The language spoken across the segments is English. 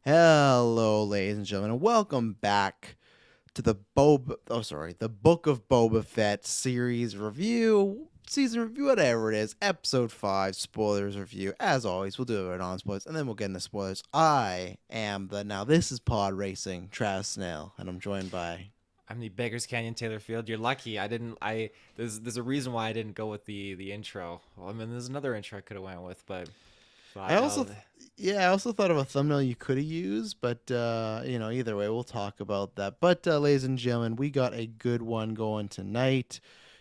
Hello, ladies and gentlemen, and welcome back to the the Book of Boba Fett series review, season review, whatever it is, episode 5, spoilers review. As always, we'll do it on spoilers, and then we'll get into spoilers. This is Pod Racing, Travis Snell, and I'm joined by... I'm the Beggars Canyon Taylor Field. You're lucky. I didn't. There's a reason why I didn't go with the intro. Well, I mean, there's another intro I could have went with, but I also, I also thought of a thumbnail you could have used, but either way, we'll talk about that. But ladies and gentlemen, we got a good one going tonight.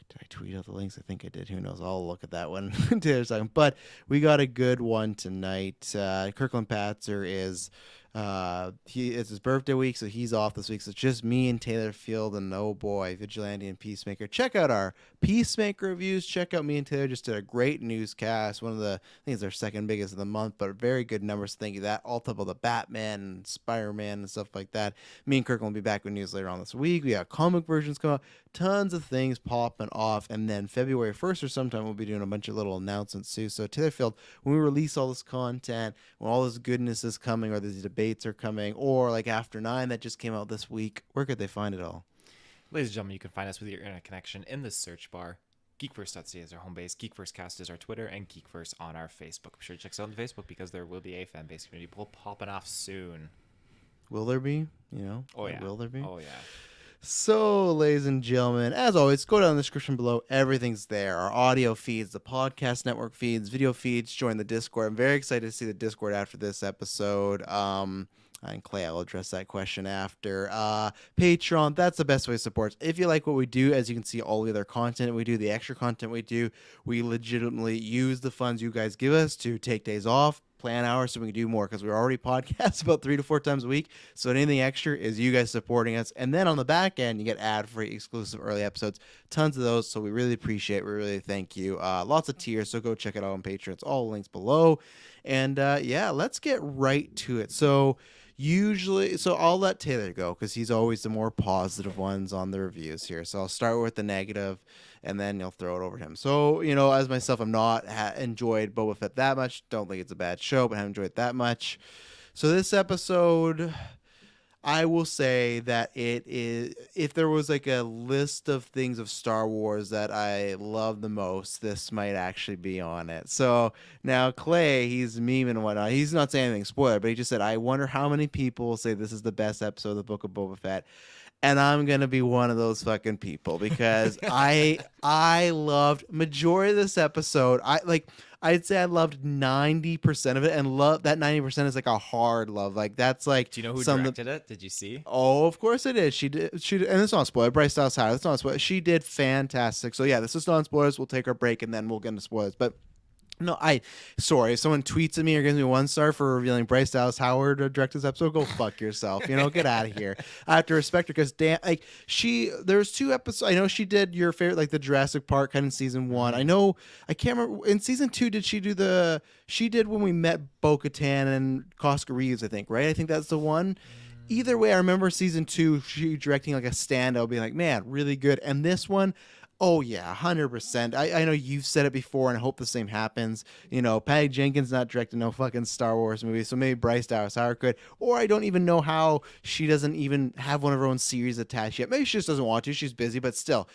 Did I tweet out the links? I think I did. Who knows? I'll look at that one in a second. But we got a good one tonight. Kirklin Patzer is it's his birthday week, so he's off this week. So it's just me and Taylor Field, and oh boy, Vigilante and Peacemaker. Check out our Peacemaker reviews. Check out me and Taylor. Just did a great newscast. One of the, I think it's our second biggest of the month, but very good numbers. Thank you. That all top of the Batman and Spider-Man and stuff like that. Me and Kirklin will be back with news later on this week. We got comic versions coming out. Tons of things popping off, and then February 1st or sometime we'll be doing a bunch of little announcements too. So Taylor Field, when we release all this content, when all this goodness is coming, or these debates are coming, or like After 9 that just came out this week, where could they find it all? ladies and gentlemen, you can find us with your internet connection in the search bar. GeekVerse.ca is our home base. GeekVerseCast is our Twitter, and GeekVerse on our Facebook. Be sure to check us out on Facebook because there will be a fan base community popping off soon. Will there be? Oh yeah. Will there be? Oh yeah. So, ladies and gentlemen, as always, go down in the description below. Everything's there. Our audio feeds, the podcast network feeds, video feeds. Join the Discord. I'm very excited to see the Discord after this episode. And Clay, I'll address that question after. Patreon, that's the best way to support us. If you like what we do, as you can see, all the other content we do, the extra content we do, we legitimately use the funds you guys give us to take days off, plan hours so we can do more, because we already podcast about 3 to 4 times a week. So anything extra is you guys supporting us. And then on the back end, you get ad-free exclusive early episodes. Tons of those. So we really appreciate it. We really thank you. Lots of tiers. So go check it out on Patreon. It's all links below. And let's get right to it. So I'll let Taylor go because he's always the more positive ones on the reviews here. So I'll start with the negative, and then you'll throw it over to him. So, as myself, I'm not enjoyed Boba Fett that much. Don't think it's a bad show, but haven't enjoyed it that much. So this episode, I will say that it is, if there was like a list of things of Star Wars that I love the most, this might actually be on it. So now Clay, he's memeing and whatnot. He's not saying anything spoiler, but he just said, I wonder how many people say this is the best episode of the Book of Boba Fett. And I'm gonna be one of those fucking people because I loved majority of this episode. I'd say I loved 90% of it, and love that 90% is like a hard love. Like that's like. Do you know who directed it? Did you see? Oh, of course it is. She did, and it's not spoiler. Bryce Dallas Howard. It's not spoiler. She did fantastic. So yeah, this is non spoilers. We'll take our break and then we'll get into spoilers. But no, sorry. If someone tweets at me or gives me 1 star for revealing Bryce Dallas Howard to direct this episode, go fuck yourself. Get out of here. I have to respect her because there's 2 episodes. I know she did your favorite, like the Jurassic Park kind of season 1. I know, I can't remember in season 2. Did she do she did when we met Bo-Katan and Cosca Reeves, I think, right? I think that's the one. Either way, I remember season 2, she directing like a standout, being like, man, really good. And this one, oh yeah, 100%. I know you've said it before, and I hope the same happens. Patty Jenkins not directing no fucking Star Wars movie, so maybe Bryce Dallas Howard could. Or I don't even know how she doesn't even have one of her own series attached yet. Maybe she just doesn't want to. She's busy, but still.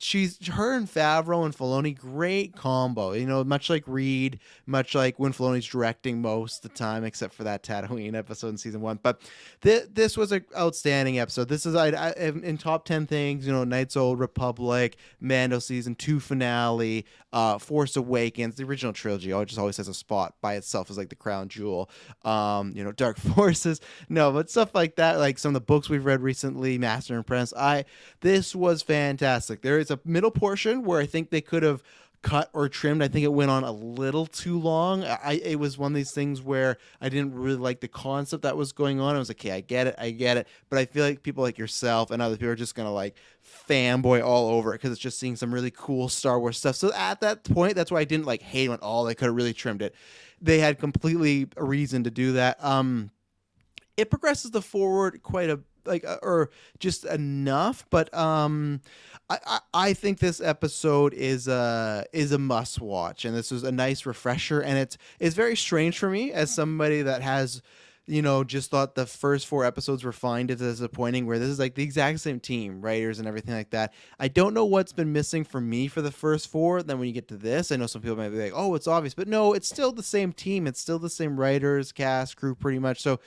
Her and Favreau and Filoni, great combo. Much like Reed, much like when Filoni's directing most of the time, except for that Tatooine episode in season 1. But this was an outstanding episode. This is in top 10 things. Knights of the Old Republic, Mando season 2 finale, Force Awakens, the original trilogy. Just always has a spot by itself as like the crown jewel. Dark Forces, no, but stuff like that. Like some of the books we've read recently, Master and Apprentice. This was fantastic. There is a middle portion where I think they could have cut or trimmed. I think it went on a little too long. It was one of these things where I didn't really like the concept that was going on. I was like, okay, I get it. But I feel like people like yourself and other people are just going to like fanboy all over it because it's just seeing some really cool Star Wars stuff. So at that point, that's why I didn't like hate it at all. They could have really trimmed it. They had completely a reason to do that. It progresses the forward quite a or just enough, but I think this episode is a must watch, and this was a nice refresher, and it's very strange for me as somebody that has just thought the first 4 episodes were fine to disappointing, where this is like the exact same team, writers and everything like that. I don't know what's been missing for me for the first 4. Then when you get to this, I know some people might be like, oh, it's obvious, but no, it's still the same team. It's still the same writers, cast, crew, pretty much. So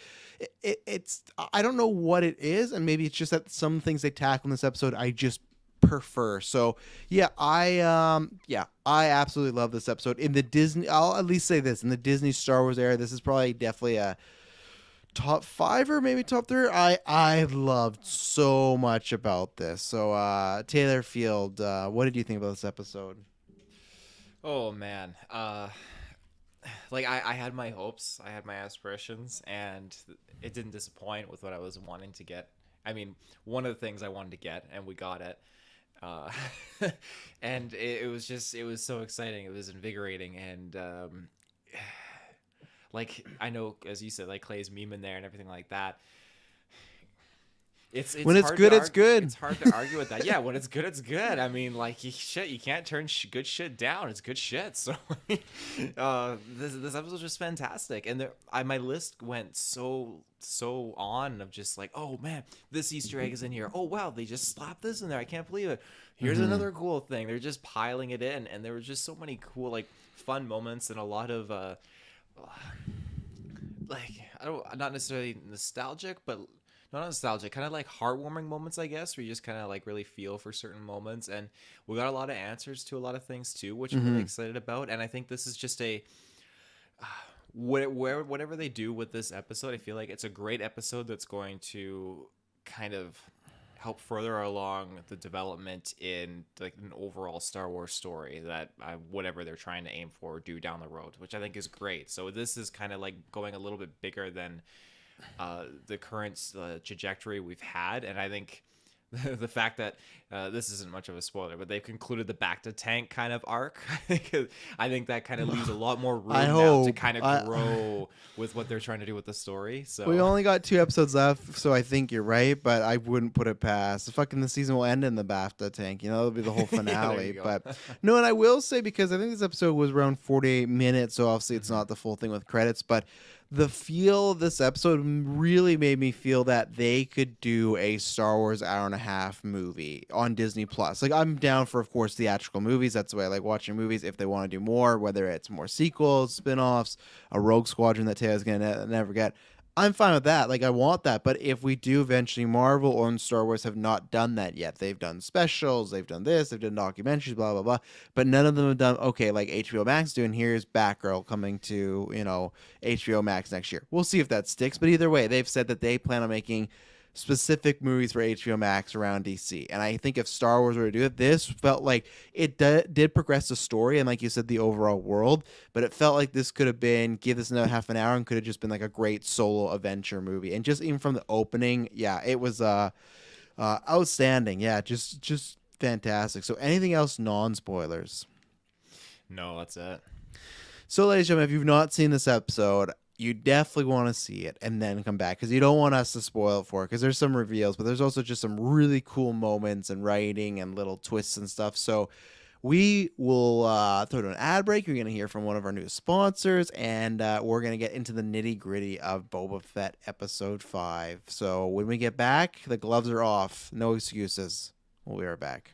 it's, I don't know what it is. And maybe it's just that some things they tackle in this episode, I just prefer. So I absolutely love this episode. In the Disney, I'll at least say this, in the Disney Star Wars era, this is probably definitely a top 5 or maybe top 3. I loved so much about this. So Taylor Field, what did you think about this episode? Oh man, like I had my hopes, I had my aspirations, and it didn't disappoint with what I was wanting to get. I mean, one of the things I wanted to get, and we got it. And it was so exciting. It was invigorating, and like, I know, as you said, like Clay's meme in there and everything like that. It's when it's hard good, to it's good. It's hard to argue with that. Yeah, when it's good, it's good. I mean, like, you can't turn good shit down. It's good shit. So, this episode was just fantastic, and my list went so on of just like, oh man, this Easter egg is in here. Oh wow, they just slapped this in there. I can't believe it. Here's another cool thing. They're just piling it in, and there were just so many cool, like, fun moments and a lot of like, not necessarily nostalgic, but not nostalgic, kind of like heartwarming moments, I guess, where you just kind of like really feel for certain moments. And we got a lot of answers to a lot of things too, which I'm really excited about. And I think this is just a whatever they do with this episode, I feel like it's a great episode that's going to kind of help further along the development in like an overall Star Wars story that whatever they're trying to aim for or do down the road, which I think is great. So this is kind of like going a little bit bigger than the current trajectory we've had, and I think the fact that this isn't much of a spoiler, but they've concluded the back to tank kind of arc. I think that kind of leaves a lot more room now to kind of grow with what they're trying to do with the story. So we only got 2 episodes left, so I think you're right, but I wouldn't put it past. The season will end in the BAFTA tank. That'll be the whole finale. But no, and I will say, because I think this episode was around 48 minutes, so obviously it's not the full thing with credits, but the feel of this episode really made me feel that they could do a Star Wars hour-and-a-half movie on Disney Plus. Like, I'm down for, of course, theatrical movies. That's the way I like watching movies. If they want to do more, whether it's more sequels, spin-offs, a Rogue Squadron that Taylor's gonna never get, I'm fine with that. Like, I want that. But if we do eventually, Marvel or Star Wars have not done that yet. They've done specials, they've done this, they've done documentaries, blah, blah, blah. But none of them have done, okay, like HBO Max doing, here's Batgirl coming to, HBO Max next year. We'll see if that sticks. But either way, they've said that they plan on making specific movies for HBO Max around DC. And I think if Star Wars were to do it, this felt like it did progress the story and, like you said, the overall world, but it felt like this could have been, give this another half an hour and could have just been like a great solo adventure movie. And just even from the opening, yeah, it was outstanding. Yeah, just fantastic. So anything else non-spoilers? No, that's it. So, ladies and gentlemen, if you've not seen this episode, you definitely want to see it and then come back, because you don't want us to spoil it for it, because there's some reveals, but there's also just some really cool moments and writing and little twists and stuff. So we will throw to an ad break. You're going to hear from one of our new sponsors, and we're going to get into the nitty gritty of Boba Fett episode 5. So when we get back, the gloves are off. No excuses. We'll be right back.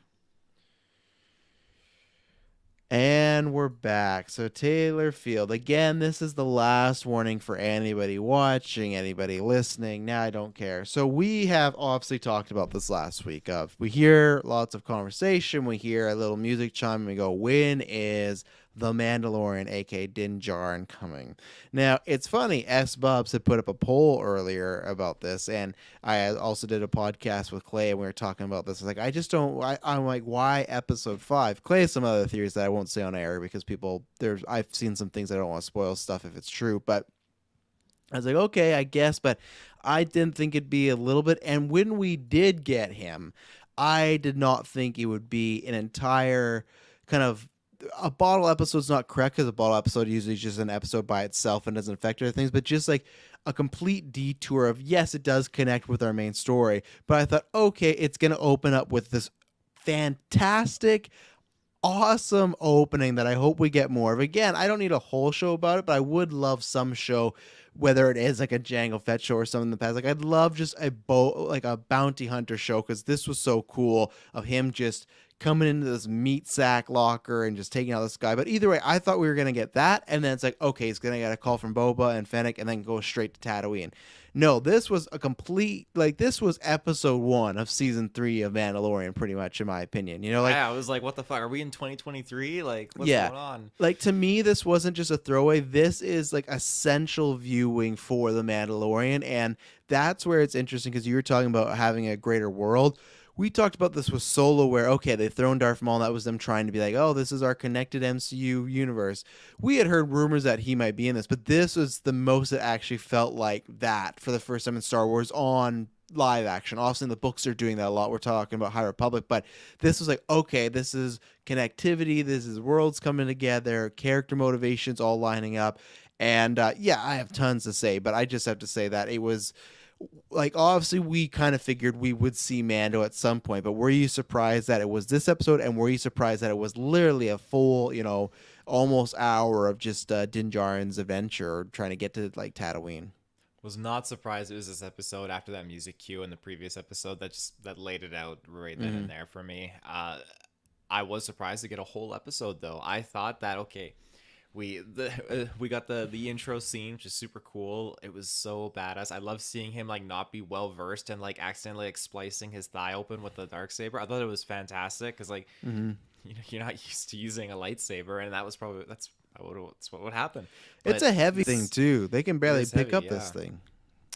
And we're back. So Taylor Field, again, this is the last warning for anybody watching, anybody listening. Now I don't care. So we have obviously talked about this last week. We hear lots of conversation. We hear a little music chime and we go, when is The Mandalorian, aka Din Djarin, coming? Now, it's funny, S-Bubs had put up a poll earlier about this, and I also did a podcast with Clay, and we were talking about this. It's like, I'm like, why episode 5? Clay has some other theories that I won't say on air, because I've seen some things I don't want to spoil stuff if it's true, but I was like, okay, I guess, but I didn't think it'd be a little bit, and when we did get him, I did not think it would be an entire kind of, a bottle episode's not correct, because a bottle episode usually is just an episode by itself and doesn't affect other things, but just like a complete detour of, yes, it does connect with our main story, but I thought, okay, it's going to open up with this fantastic, awesome opening that I hope we get more of. Again, I don't need a whole show about it, but I would love some show, whether it is like a Jango Fett show or something in the past. Like I'd love just like a bounty hunter show, because this was so cool of him just coming into this meat sack locker and just taking out this guy. But either way, I thought we were gonna get that, and then it's like, okay, he's gonna get a call from Boba and Fennec, and then go straight to Tatooine. No, this was a complete, like, this was episode 1 of season 3 of Mandalorian, pretty much, in my opinion. You know, like, Yeah, I was like, what the fuck? Are we in 2023? Like, what's yeah, going on? like, to me, this wasn't just a throwaway. This is like essential viewing for the Mandalorian, and that's where it's interesting, because you were talking about having a greater world. We talked about this with Solo, where, okay, they've thrown Darth Maul, and that was them trying to be like, oh, this is our connected MCU universe. We had heard rumors that he might be in this, but this was the most that actually felt like that for the first time in Star Wars on live action. Obviously, the books are doing that a lot. We're talking about High Republic, but this was like, okay, this is connectivity. This is worlds coming together, character motivations all lining up. And yeah, I have tons to say, but I just have to say that it was like, obviously we kind of figured we would see Mando at some point, but were you surprised that it was this episode, and were you surprised that it was literally a full, almost hour of just Din Djarin's adventure trying to get to like Tatooine? Was not surprised it was this episode after that music cue in the previous episode that laid it out right then and there for me. I was surprised to get a whole episode though. I thought that, okay, we got the intro scene, which is super cool. It was so badass. I love seeing him like not be well versed and like accidentally like splicing his thigh open with the dark saber. I thought it was fantastic, because like you're not used to using a lightsaber, and that's what would happen. It's But a heavy this- thing too. They can barely is pick heavy, up this yeah. thing.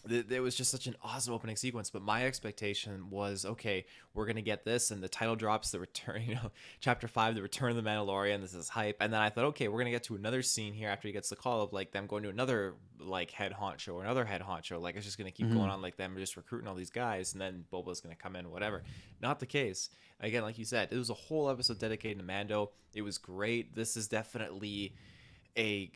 There was just such an awesome opening sequence, but my expectation was, okay, we're gonna get this, and the title drops, the return, chapter 5, the return of the Mandalorian. This is hype, and then I thought, okay, we're gonna get to another scene here after he gets the call of like them going to another like head honcho or another head honcho. Like it's just gonna keep going on, like them just recruiting all these guys, and then Boba's gonna come in, whatever. Not the case. Again, like you said, it was a whole episode dedicated to Mando. It was great. This is definitely a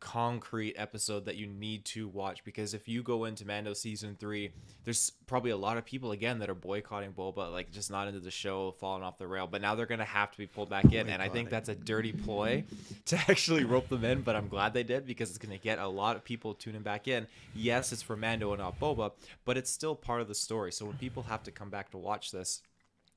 concrete episode that you need to watch, because if you go into Mando season 3, there's probably a lot of people again that are boycotting Boba, like just not into the show, falling off the rail, but now they're gonna have to be pulled back in, and I think that's a dirty ploy to actually rope them in, but I'm glad they did, because it's gonna get a lot of people tuning back in. Yes, it's for Mando and not Boba, but it's still part of the story, so when people have to come back to watch this,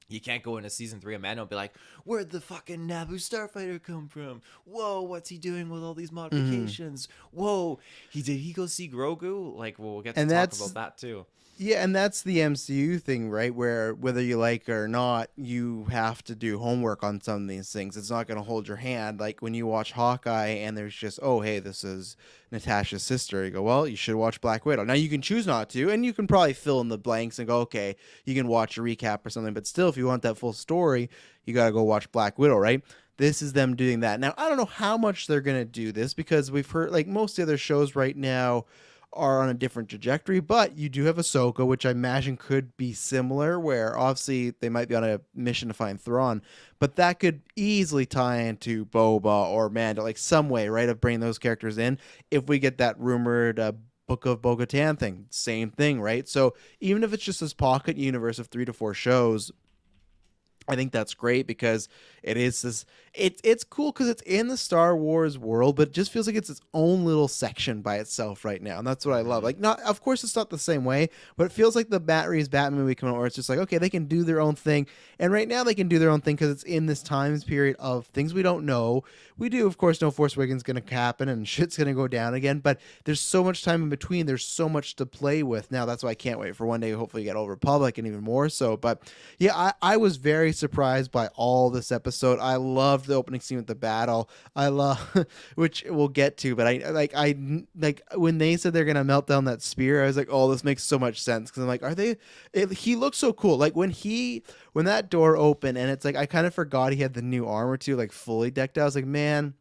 you can't go into season 3 of Mando and be like, where'd the fucking Naboo starfighter come from? Whoa, what's he doing with all these modifications? Whoa, did he go see Grogu? Like, well, we'll get to And talk that's about that too. Yeah, and that's the MCU thing, right? Where whether you like it or not, you have to do homework on some of these things. It's not going to hold your hand. Like when you watch Hawkeye and there's just, oh, hey, this is Natasha's sister. You go, well, you should watch Black Widow. Now you can choose not to, and you can probably fill in the blanks and go, okay, you can watch a recap or something. But still, if you want that full story, you got to go watch Black Widow, right? This is them doing that. Now, I don't know how much they're going to do this, because we've heard, like most of the other shows right now are on a different trajectory, but you do have Ahsoka, which I imagine could be similar, where obviously they might be on a mission to find Thrawn, but that could easily tie into Boba or Mando, like some way, right, of bringing those characters in. If we get that rumored Book of Bo-Katan thing, same thing, right? So even if it's just this pocket universe of 3 to 4 shows, I think that's great, because it is this. It's cool because it's in the Star Wars world, but it just feels like it's its own little section by itself right now, and that's what I love. Like, not, of course, it's not the same way, but it feels like the Matt Reeves Batman movie coming out, where it's just like, okay, they can do their own thing, and right now they can do their own thing because it's in this time period of things we don't know. We do, of course, know Force Awakens going to happen and shit's going to go down again, but there's so much time in between. There's so much to play with now. That's why I can't wait for one day, hopefully, get Old Republic and even more so. But yeah, I was very surprised by all this episode. I loved the opening scene with the battle. I love, which we'll get to, but I like when they said they're gonna melt down that spear, I was like, oh, this makes so much sense, because I'm like, are they? He looks so cool. Like when that door opened, and it's like I kind of forgot he had the new armor too, like fully decked out. I was like, man,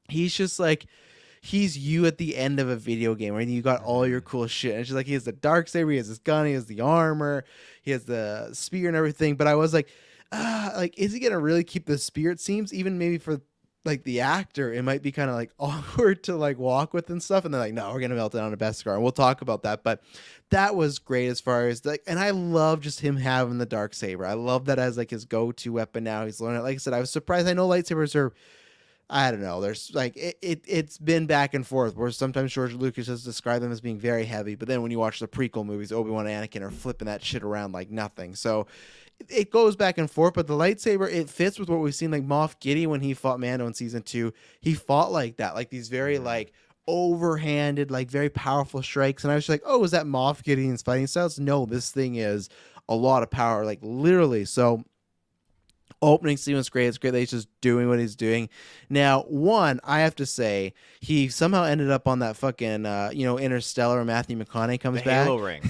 he's just like. He's you at the end of a video game, right? You got all your cool shit. And it's just like, he has the dark saber, he has his gun, he has the armor, he has the spear and everything. But I was like, is he gonna really keep the spear? It seems even maybe for like the actor, it might be kind of like awkward to like walk with and stuff. And they're like, no, we're gonna melt it on a Beskar, and we'll talk about that. But that was great as far as like, and I love just him having the dark saber. I love that as like his go-to weapon now. He's learning it. Like I said, I was surprised. I know lightsabers are, I don't know. There's like it's been back and forth where sometimes George Lucas has described them as being very heavy, but then when you watch the prequel movies, Obi-Wan and Anakin are flipping that shit around like nothing. So it goes back and forth, but the lightsaber, it fits with what we've seen. Like Moff Gideon, when he fought Mando in season 2, he fought like that, like these very like overhanded, like very powerful strikes. And I was just like, oh, is that Moff Gideon's fighting styles? No, this thing is a lot of power, like literally. So opening scene was great. It's great that he's just doing what he's doing. Now, one, I have to say, he somehow ended up on that fucking, Interstellar, where Matthew McConaughey comes back. Halo ring.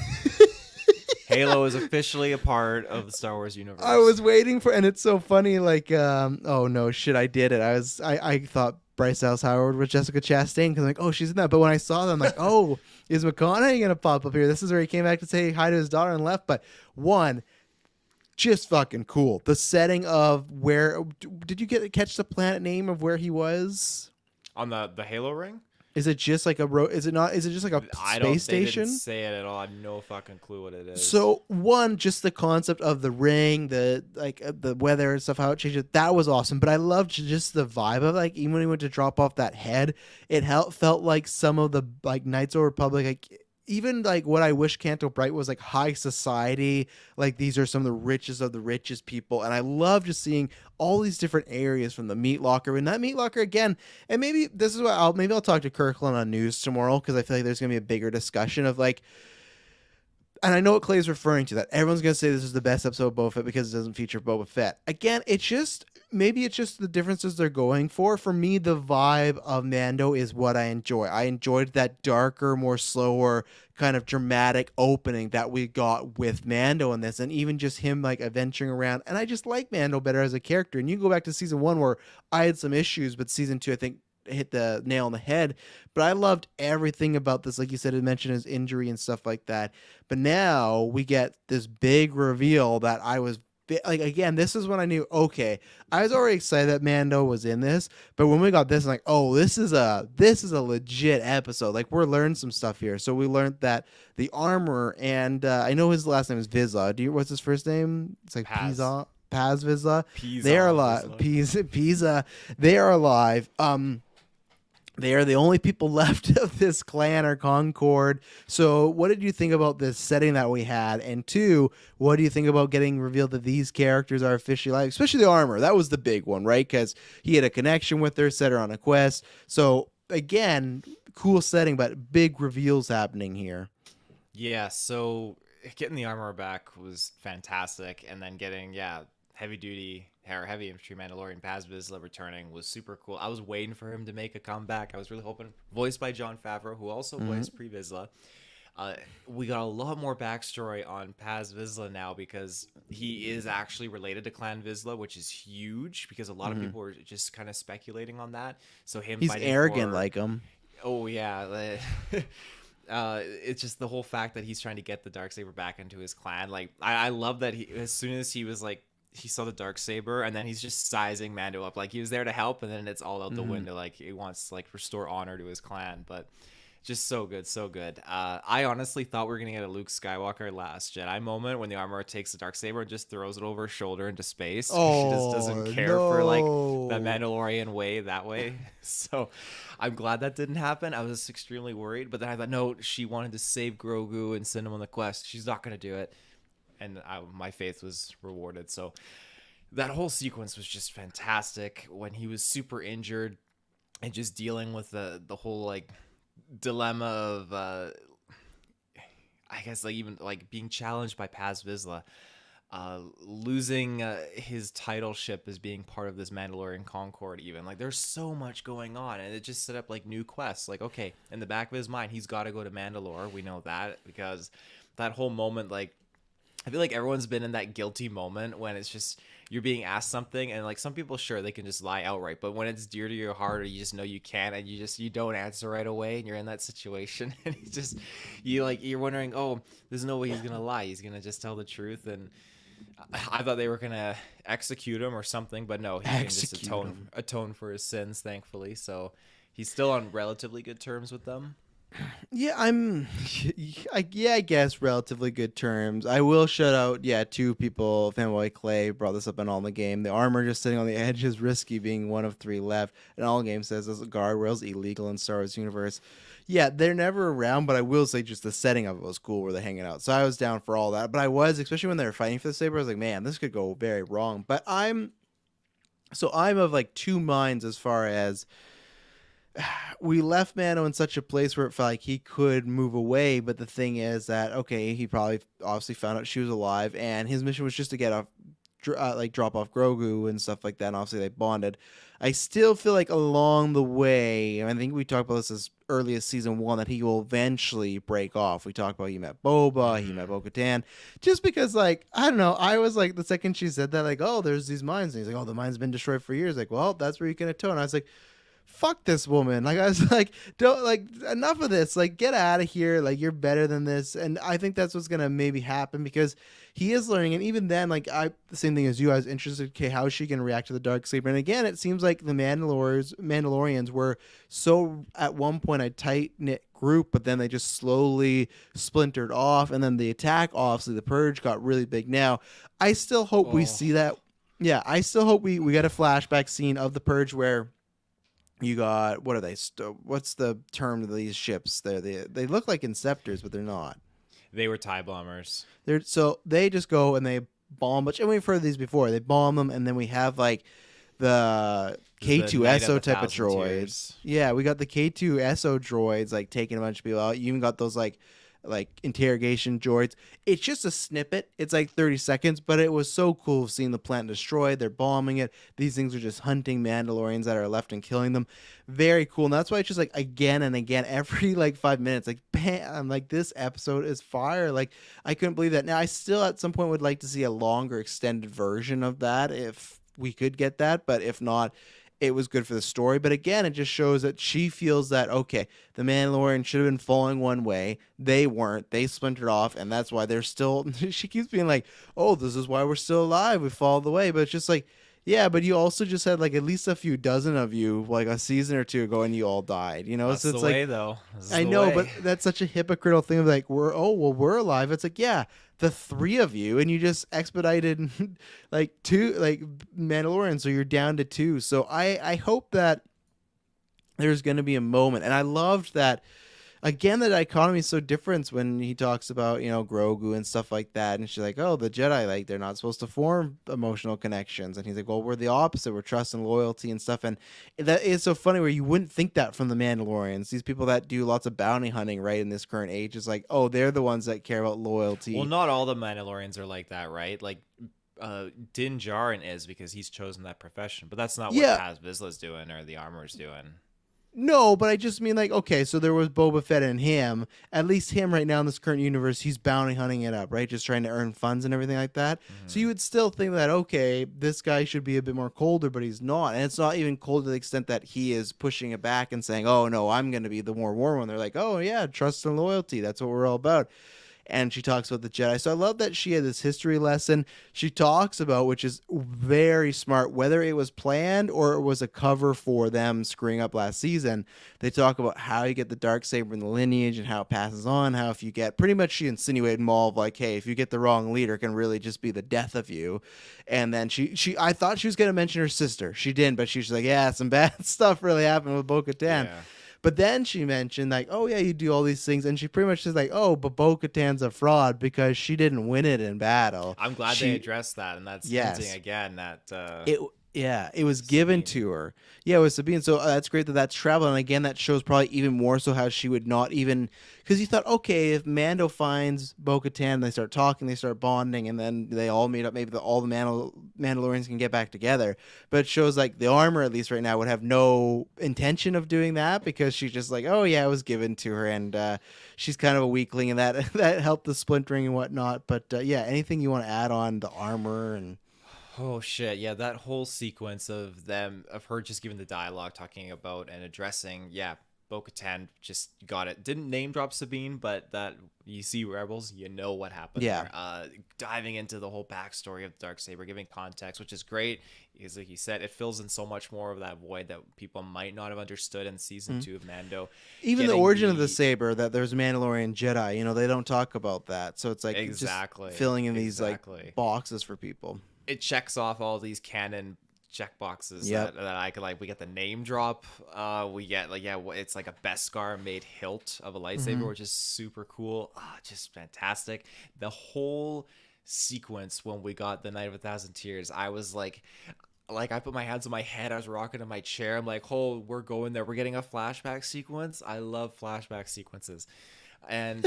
Halo is officially a part of the Star Wars universe. I was waiting for, and it's so funny. Like, oh no, shit, I did it. I thought Bryce Dallas Howard was Jessica Chastain because I'm like, oh, she's in that. But when I saw them, I'm like, oh, is McConaughey gonna pop up here? This is where he came back to say hi to his daughter and left. But one, just fucking cool. The setting of where did you catch the planet name of where he was on the Halo ring? Is it just like is it not? Is it just like a space station? They didn't say it at all. I have no fucking clue what it is. So one, just the concept of the ring, the weather and stuff, how it changes. That was awesome. But I loved just the vibe of like even when he went to drop off that head, it felt like some of the like Knights of the Republic, like even like what I wish Canto Bright was, like high society. Like these are some of the richest of the richest people, and I love just seeing all these different areas from the meat locker. And that meat locker again, and maybe this is what I'll talk to Kirklin on news tomorrow, because I feel like there's gonna be a bigger discussion of like, and I know what Clay's referring to, that everyone's gonna say this is the best episode of Boba Fett because it doesn't feature Boba Fett. Again, maybe it's just the differences they're going for. For me, the vibe of Mando is what I enjoy. I enjoyed that darker, more slower, kind of dramatic opening that we got with Mando in this, and even just him like adventuring around. And I just like Mando better as a character. And you go back to season 1 where I had some issues, but season 2 I think hit the nail on the head. But I loved everything about this. Like you said, it mentioned his injury and stuff like that. But now we get this big reveal that I was like, again, this is when I knew, okay, I was already excited that Mando was in this, but when we got this, I'm like, oh, this is a legit episode. Like, we're learning some stuff here. So we learned that the armor, and I know his last name is Vizsla. What's his first name? It's like Paz Vizsla. They are alive. Pisa. They are alive. They are the only people left of this clan or Concord. So what did you think about this setting that we had? And 2, what do you think about getting revealed that these characters are officially alive? Especially the armor. That was the big one, right? Because he had a connection with her, set her on a quest. So, again, cool setting, but big reveals happening here. Yeah, so getting the armor back was fantastic. And then getting, heavy infantry Mandalorian Paz Vizsla returning was super cool. I was waiting for him to make a comeback. I was really hoping. Voiced by Jon Favreau, who also voiced Pre Vizsla. We got a lot more backstory on Paz Vizsla now, because he is actually related to Clan Vizsla, which is huge, because a lot of people were just kind of speculating on that. So he's arrogant like him. Oh yeah. It's just the whole fact that he's trying to get the Darksaber back into his clan. Like I love that as soon as he was like, he saw the Darksaber, and then he's just sizing Mando up. Like, he was there to help, and then it's all out the window. Like, he wants to, like, restore honor to his clan. But just so good, so good. I honestly thought we were going to get a Luke Skywalker Last Jedi moment when the armorer takes the Darksaber and just throws it over his shoulder into space. Oh, she just doesn't care for, like, the Mandalorian way that way. So I'm glad that didn't happen. I was extremely worried. But then I thought, no, she wanted to save Grogu and send him on the quest. She's not going to do it. And my faith was rewarded. So that whole sequence was just fantastic when he was super injured and just dealing with the whole like dilemma of I guess like even like being challenged by Paz Vizsla, losing his title ship as being part of this Mandalorian Concord. Even like there's so much going on, and it just set up like new quests. Like, okay, in the back of his mind, he's got to go to Mandalore. We know that, because that whole moment, like, I feel like everyone's been in that guilty moment when it's just you're being asked something, and like some people, sure, they can just lie outright, but when it's dear to your heart, or you just know you can't, and you don't answer right away, and you're in that situation, and you're wondering, oh, there's no way he's gonna lie, he's gonna just tell the truth. And I thought they were gonna execute him or something, but no, he can just Execute him. atone for his sins, thankfully. So he's still on relatively good terms with them. Yeah, I guess relatively good terms. I will shout out, yeah, two people. Fanboy Clay brought this up in All in the Game. The armor just sitting on the edge is risky, being one of three left. And All in the Game says this guardrails illegal in Star Wars universe. Yeah, they're never around, but I will say just the setting of it was cool where they're hanging out. So I was down for all that. But I was, especially when they were fighting for the saber, I was like, man, this could go very wrong. But I'm of like two minds as far as we left Mano in such a place where it felt like he could move away, but the thing is that okay, he probably obviously found out she was alive, and his mission was just to get off, like drop off Grogu and stuff like that. And obviously they bonded. I still feel like along the way, and I think we talked about this as early as season 1, that he will eventually break off. We talked about he met Boba, he met Bo-Katan, just because like I don't know. I was like the second she said that, like, oh, there's these mines, and he's like, oh, the mine's been destroyed for years. Like, well, that's where you can atone. I was like, fuck this woman. Like I was like, don't, like, enough of this. Like, get out of here. Like, you're better than this. And I think that's what's gonna maybe happen because he is learning. And even then, like the same thing as you, I was interested. Okay, how is she gonna react to the dark saber? And again, it seems like the Mandalorians were so at one point a tight knit group, but then they just slowly splintered off. And then the attack, obviously, the purge got really big. Now, I still hope we see that. Yeah, I still hope we get a flashback scene of the purge where you got, what are they? What's the term of these ships? They look like Inceptors, but they're not. They were TIE bombers. So they just go and they bomb. And we've heard these before. They bomb them, and then we have like the K2SO type of droids. Yeah, we got the K2SO droids like taking a bunch of people out. You even got those like interrogation droids. It's just a snippet. It's like 30 seconds, but it was so cool seeing the plant destroyed. They're bombing it. These things are just hunting Mandalorians that are left and killing them. Very cool. And that's why it's just like again and again, every like 5 minutes, like bam, I'm like, this episode is fire. Like I couldn't believe that. Now I still at some point would like to see a longer extended version of that if we could get that, but if not, it was good for the story. But again, it just shows that she feels that, okay, the Mandalorian should have been falling one way. They weren't. They splintered off, and that's why they're still... She keeps being like, oh, this is why we're still alive. We followed the way. But it's just like, yeah, but you also just had like at least a few dozen of you like a season or two ago, and you all died. You know, That's so it's the like, way, though. I know, but that's such a hypocritical thing of like, we're alive. It's like, yeah, the three of you, and you just expedited like two like Mandalorian, so you're down to two. So I hope that there's going to be a moment, and I loved that. Again, the dichotomy is so different when he talks about, Grogu and stuff like that. And she's like, oh, the Jedi, like, they're not supposed to form emotional connections. And he's like, well, we're the opposite. We're trust and loyalty and stuff. And that is so funny where you wouldn't think that from the Mandalorians. These people that do lots of bounty hunting, right, in this current age, is like, oh, they're the ones that care about loyalty. Well, not all the Mandalorians are like that, right? Like, Din Djarin is because he's chosen that profession. But that's not what Paz Vizsla's doing or the Armor's doing. No, but I just mean like, okay, so there was Boba Fett and him. At least him right now in this current universe, he's bounty hunting it up, right? Just trying to earn funds and everything like that. Mm-hmm. So you would still think that, okay, this guy should be a bit more colder, but he's not. And it's not even cold to the extent that he is pushing it back and saying, oh, no, I'm going to be the more warm one. They're like, oh, yeah, trust and loyalty. That's what we're all about. And she talks about the Jedi. So I love that she had this history lesson she talks about, which is very smart, whether it was planned or it was a cover for them screwing up last season. They talk about how you get the darksaber in the lineage and how it passes on, how if you get, pretty much she insinuated Maul of like, hey, if you get the wrong leader, it can really just be the death of you. And then I thought she was going to mention her sister. She didn't, but she's like, yeah, some bad stuff really happened with Bo-Katan. Yeah. But then she mentioned like, oh yeah, you do all these things, and she pretty much says like, oh, but Bo-Katan's a fraud because she didn't win it in battle. I'm glad they addressed that, and that's hinting again that it was given to her. Yeah, it was Sabine. So that's great that that's travel, and again, that shows probably even more so how she would not even, because you thought, okay, if Mando finds Bo-Katan, they start talking, they start bonding, and then they all meet up. Maybe all the Mandalorians can get back together. But it shows like the Armor, at least right now, would have no intention of doing that because she's just like, oh yeah, it was given to her, and she's kind of a weakling, and that helped the splintering and whatnot. But yeah, anything you want to add on the Armor and. Oh shit, yeah, that whole sequence of her just giving the dialogue, talking about and addressing, Bo-Katan just got it. Didn't name drop Sabine, but that you see Rebels, you know what happened Yeah. there. Diving into the whole backstory of the Darksaber, giving context, which is great. Because like you said, it fills in so much more of that void that people might not have understood in season 2 of Mando. Even the Getting origin of the saber, that there's Mandalorian Jedi, they don't talk about that. So it's like Exactly. just filling in these like boxes for people. It checks off all these canon check boxes Yep. that I could like. We get the name drop. We get like it's like a Beskar made hilt of a lightsaber, which is super cool. Just fantastic. The whole sequence when we got the Night of 1,000 Tears, I was like I put my hands on my head. I was rocking in my chair. I'm like, oh, we're going there. We're getting a flashback sequence. I love flashback sequences. And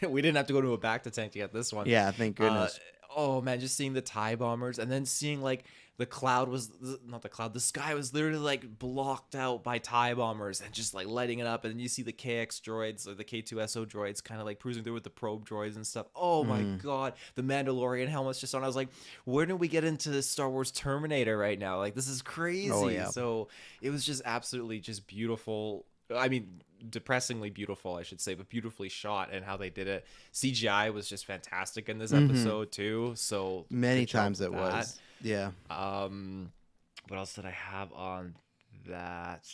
we didn't have to go to a back to tank to get this one. Yeah, thank goodness. Oh man, just seeing the TIE bombers and then seeing like the sky was literally like blocked out by TIE bombers and just like lighting it up. And then you see the KX droids or the K2SO droids kind of like cruising through with the probe droids and stuff. Oh my God. The Mandalorian helmets just on. I was like, where did we get into this Star Wars Terminator right now? Like, this is crazy. Oh, yeah. So it was just absolutely just beautiful. I mean, depressingly beautiful, I should say, but beautifully shot, and how they did it. CGI was just fantastic in this episode too. So many times it was. Yeah. What else did I have on that?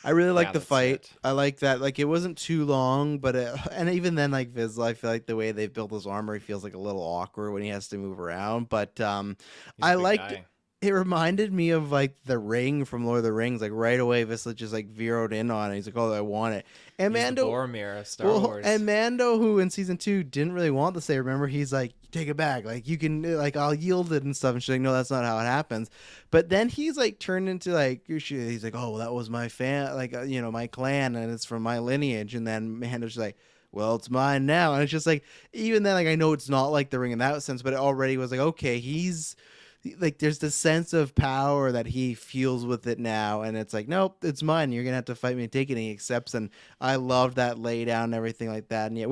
I really like the that's fight. it. I like that. Like, it wasn't too long, but and even then, like Vizsla, I feel like the way they built his armor, he feels like a little awkward when he has to move around. But He's a I big liked guy. it. Reminded me of like the ring from Lord of the Rings. Like right away, Vizsla just like zeroed in on it. He's like, "Oh, I want it." And He's Mando, the Boromir of Star Wars. and Mando, who in season 2 didn't really want the saber. Remember, he's like, "Take it back. Like you can, like I'll yield it and stuff." And she's like, "No, that's not how it happens." But then he's like turned into like, he's like, "Oh, well, that was my my clan, and it's from my lineage." And then Mando's just like, well, it's mine now. And it's just like, even then, like, I know it's not like the ring in that sense, but it already was like, okay, he's like, there's this sense of power that he feels with it now. And it's like, nope, it's mine. You're going to have to fight me to take it. And he accepts. And I loved that lay down and everything like that. And yeah,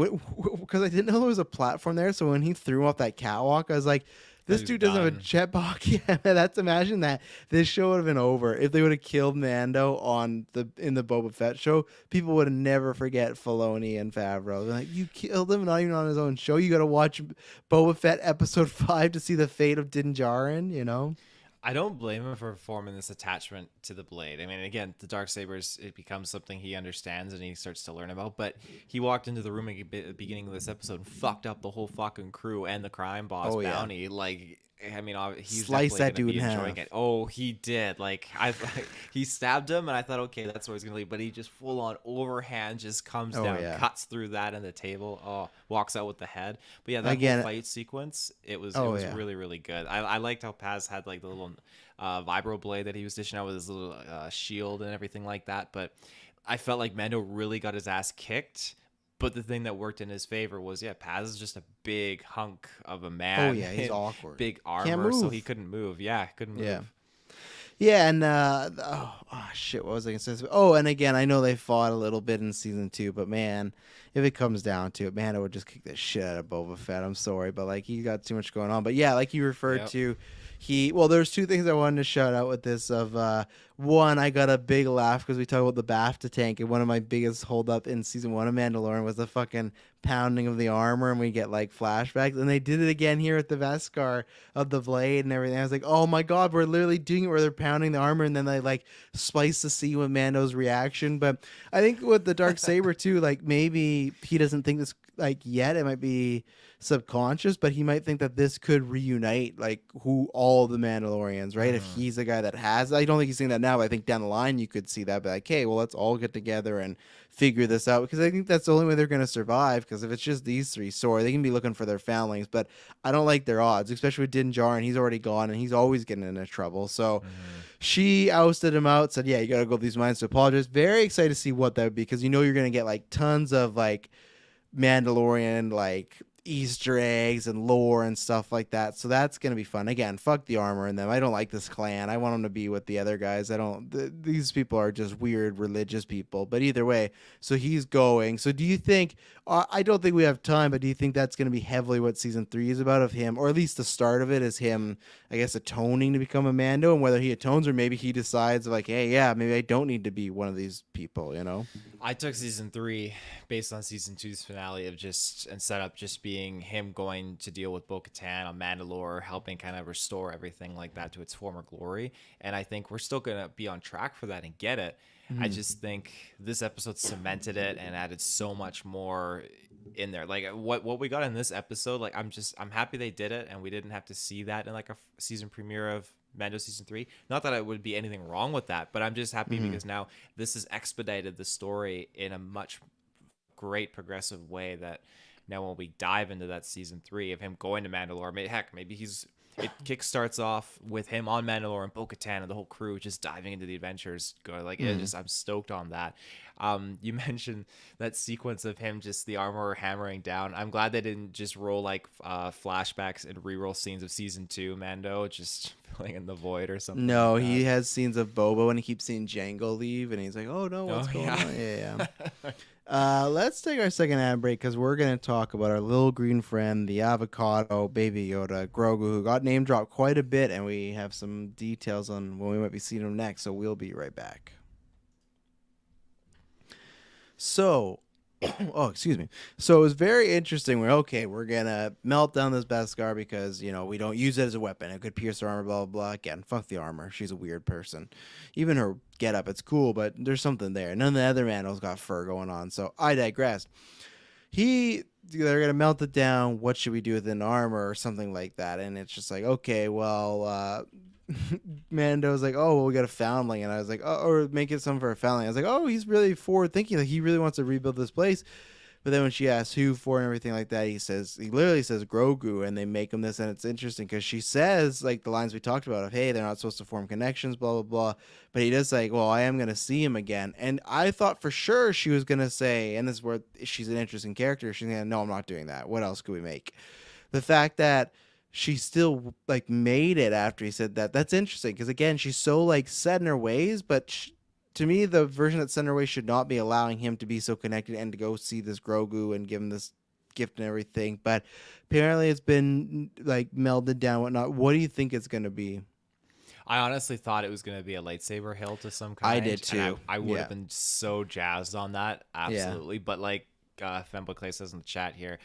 because I didn't know there was a platform there. So when he threw off that catwalk, I was like, this dude doesn't have a jetpack. Yeah, that's, imagine that. This show would have been over if they would have killed Mando in the Boba Fett show. People would never forget Filoni and Favreau. They're like, you killed him, not even on his own show. You got to watch Boba Fett episode 5 to see the fate of Din Djarin. I don't blame him for forming this attachment to the blade. I mean, again, the Darksabers, it becomes something he understands and he starts to learn about. But he walked into the room at the beginning of this episode and fucked up the whole fucking crew and the crime boss bounty. Yeah. Like, I mean, he's slice that dude be in enjoying half. it. Oh, he did. Like, he stabbed him, and I thought, okay, that's where he's gonna leave. But he just full on overhand just comes down, cuts through that in the table. Oh, walks out with the head. But yeah, that Again, whole fight sequence, it was really, really good. I liked how Paz had like the little vibro blade that he was dishing out with his little shield and everything like that. But I felt like Mando really got his ass kicked. But the thing that worked in his favor was, Paz is just a big hunk of a man. Oh, yeah, he's awkward. Big armor, so he couldn't move. Yeah, couldn't move. Yeah. Yeah, and shit, what was I gonna say? Oh, and again, I know they fought a little bit in season 2, but man, if it comes down to it, man, I would just kick the shit out of Boba Fett. I'm sorry, but like he got too much going on. But yeah, like you referred to, there's two things I wanted to shout out with this. One, I got a big laugh because we talked about the BAFTA tank, and one of my biggest holdup in season 1 of Mandalorian was the fucking pounding of the armor, and we get like flashbacks, and they did it again here with the Beskar of the blade and everything. I was like, oh my god, we're literally doing it where they're pounding the armor, and then they like splice the scene with Mando's reaction. But I think with the Darksaber too, like maybe he doesn't think this like yet. It might be subconscious, but he might think that this could reunite like all the Mandalorians, right? If he's the guy that has, I don't think he's saying that now, but I think down the line you could see that, but like, hey, well, let's all get together and figure this out, because I think that's the only way they're going to survive. Because if it's just these three, sorry, they can be looking for their foundlings, but I don't like their odds, especially with Din Djarin. He's already gone and he's always getting into trouble. So she ousted him out, said, yeah, you got to go with these mines to apologize. Very excited to see what that would be, because you're going to get like tons of like Mandalorian like Easter eggs and lore and stuff like that. So that's gonna be fun. Again, fuck the armor in them. I don't like this clan. I want them to be with the other guys. I don't. These people are just weird religious people. But either way, so he's going. So do you think? I don't think we have time, but do you think that's gonna be heavily what season 3 is about of him, or at least the start of it is him? I guess atoning to become a Mando, and whether he atones or maybe he decides like, hey, yeah, maybe I don't need to be one of these people. You know? I took season 3 based on season 2's finale of just and set up just being him going to deal with Bo-Katan on Mandalore, helping kind of restore everything like that to its former glory. And I think we're still gonna be on track for that and get it. I just think this episode cemented it and added so much more in there. Like what we got in this episode, like I'm happy they did it and we didn't have to see that in like a season premiere of Mando season 3. Not that it would be anything wrong with that, but I'm just happy because now this has expedited the story in a much great progressive way that now when we dive into that season 3 of him going to Mandalore, maybe it kickstarts off with him on Mandalore and Bo-Katan and the whole crew just diving into the adventures. I'm stoked on that. You mentioned that sequence of him just the armor hammering down. I'm glad they didn't just roll like flashbacks and reroll scenes of season 2 Mando just filling in the void or something. No, like he has scenes of Boba when he keeps seeing Django leave, and he's like, "Oh no, what's going yeah. on?" Yeah. Let's take our second ad break because we're going to talk about our little green friend, the avocado baby Yoda, Grogu, who got name dropped quite a bit, and we have some details on when we might be seeing him next, so we'll be right back. So, excuse me. So it was very interesting. We're going to melt down this Beskar because, we don't use it as a weapon. It could pierce her armor, blah, blah, blah. Again, fuck the armor. She's a weird person. Even her getup, it's cool, but there's something there. None of the other Mandos got fur going on, so I digress. They're going to melt it down. What should we do with an armor or something like that? And it's just like, okay, well, Mando's like, oh, well, we got a foundling. And I was like, oh, or make it something for a foundling. I was like, oh, he's really forward thinking. Like, he really wants to rebuild this place. But then when she asks who for and everything like that, he literally says Grogu, and they make him this. And it's interesting because she says, like, the lines we talked about of, hey, they're not supposed to form connections, blah, blah, blah. But he does like, well, I am going to see him again. And I thought for sure she was going to say, and this is where she's an interesting character, she's going to, no, I'm not doing that. What else could we make? The fact that she still like made it after he said that's interesting because again she's so like set in her ways, but to me the version that's set in her ways should not be allowing him to be so connected and to go see this Grogu and give him this gift and everything. But apparently it's been like melded down, whatnot. What do you think it's going to be? I honestly thought it was going to be a lightsaber hilt of some kind. I did too. I would have been so jazzed on that, absolutely. Yeah. But like Femba Clay says in the chat here,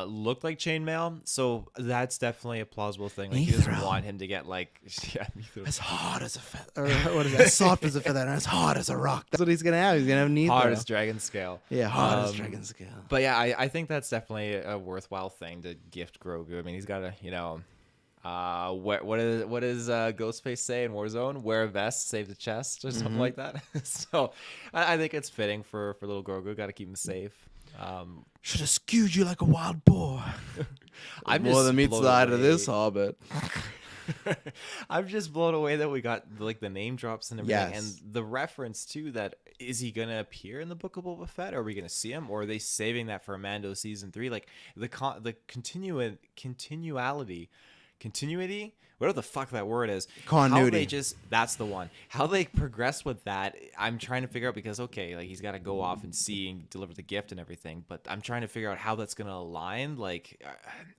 looked like chainmail, so that's definitely a plausible thing. Like, he doesn't want him to get like as hard as a feather, or what is that? Soft as a feather and as hard as a rock. That's what he's gonna have. He's gonna have Neithro. Hard as dragon scale. Yeah, hard as dragon scale. But yeah, I think that's definitely a worthwhile thing to gift Grogu. I mean, he's got a what does Ghostface say in Warzone? Wear a vest, save the chest, or something like that. So I think it's fitting for little Grogu. Got to keep him safe. Should have skewed you like a wild boar. I'm more than meets the eye to this hobbit. I'm just blown away that we got like the name drops and everything, yes. And the reference to that. Is he gonna appear in the Book of Boba Fett? Or are we gonna see him, or are they saving that for Mando season 3? Like the continuity, whatever the fuck that word is, continuity. That's the one. How they progress with that, I'm trying to figure out, because okay, like he's got to go off and see and deliver the gift and everything, but I'm trying to figure out how that's gonna align. Like,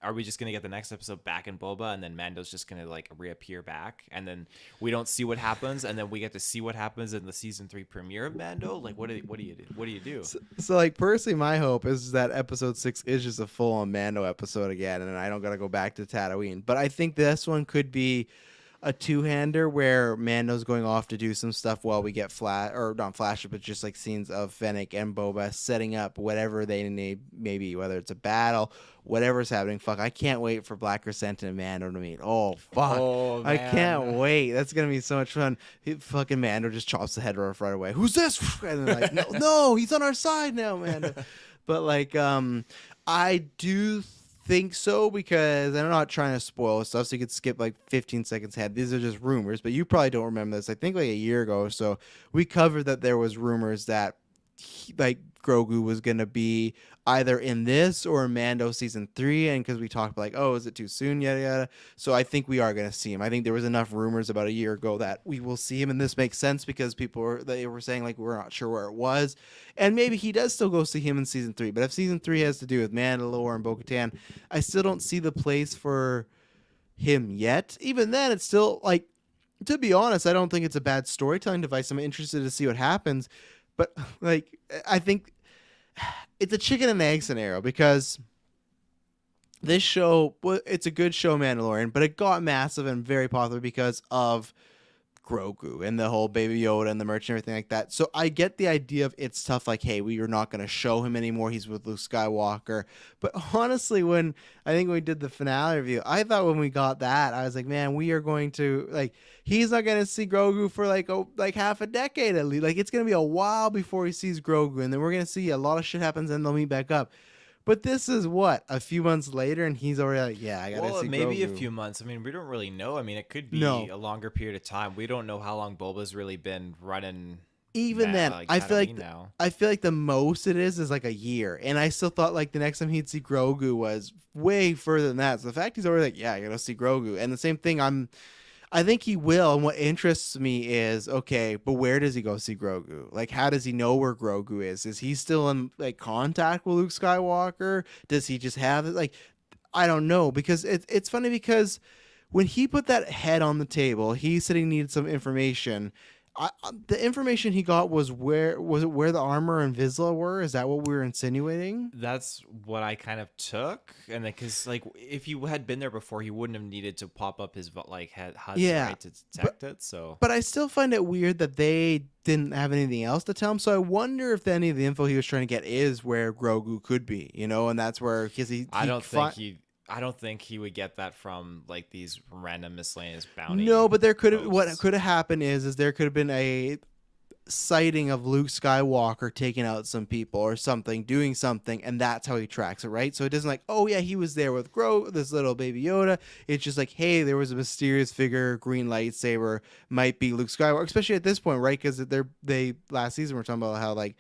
are we just gonna get the next episode back in Boba, and then Mando's just gonna like reappear back, and then we don't see what happens, and then we get to see what happens in the season 3 premiere of Mando? Like, what do you do? So like personally, my hope is that episode 6 is just a full on Mando episode again, and I don't gotta go back to Tatooine. But I think this one could be a two-hander where Mando's going off to do some stuff while we get not flashes, but just like scenes of Fennec and Boba setting up whatever they need, maybe whether it's a battle, whatever's happening. Fuck, I can't wait for Black Crescent and Mando to meet. Oh fuck, I can't wait. That's gonna be so much fun. Fucking Mando just chops the head off right away. Who's this? And then like, no, he's on our side now, Mando. But like, I do think so, because I'm not trying to spoil stuff, so you could skip like 15 seconds ahead. These are just rumors, but you probably don't remember this. I think like a year ago or so, we covered that there was rumors that like Grogu was going to be either in this or Mando season 3, and because we talked about like, oh, is it too soon, yada yada. So I think we are going to see him. I think there was enough rumors about a year ago that we will see him, and this makes sense because they were saying like we're not sure where it was, and maybe he does still go see him in season 3. But if season 3 has to do with Mandalore and Bo-Katan, I still don't see the place for him yet. Even then, it's still like, to be honest, I don't think it's a bad storytelling device. I'm interested to see what happens, but like I think it's a chicken and egg scenario because this show, well, it's a good show, Mandalorian, but it got massive and very popular because of Grogu and the whole Baby Yoda and the merch and everything like that. So I get the idea of it's tough, like, hey, we are not going to show him anymore. He's with Luke Skywalker. But honestly, when we did the finale review, I thought when we got that, I was like, man, we are going to, like, he's not going to see Grogu for like half a decade at least. Like, it's going to be a while before he sees Grogu, and then we're going to see a lot of shit happens and they'll meet back up. But this is what, a few months later, and he's already like, yeah, I gotta see maybe Grogu. a few months. I mean, we don't really know. I mean, it could be No. a longer period of time. We don't know how long Boba's really been running. Even then, like, I feel like Tatooine now. I feel like the most it is like a year, and I still thought like the next time he'd see Grogu was way further than that. So the fact he's already like, yeah, I gotta see Grogu, and the same thing, I think he will. And what interests me is, okay, but where does he go see Grogu? Like, how does he know where Grogu is? Is he still in like contact with Luke Skywalker? Does he just have it? Like, I don't know, because it's funny because when he put that head on the table, he said he needed some information. The information he got was where the armor and Vizsla were? Is that what we were insinuating? That's what I kind of took, and because like if he had been there before, he wouldn't have needed to pop up his like HUD right to detect it. So, but I still find it weird that they didn't have anything else to tell him. So I wonder if any of the info he was trying to get is where Grogu could be, and that's where because I don't think he would get that from like these random miscellaneous bounty. No, but there could have posts. what could have happened is there could have been a sighting of Luke Skywalker taking out some people or something, doing something, and that's how he tracks it, right? So it doesn't like, oh yeah, he was there with this little Baby Yoda. It's just like, hey, there was a mysterious figure, green lightsaber, might be Luke Skywalker, especially at this point, right? Because they last season we're talking about how like,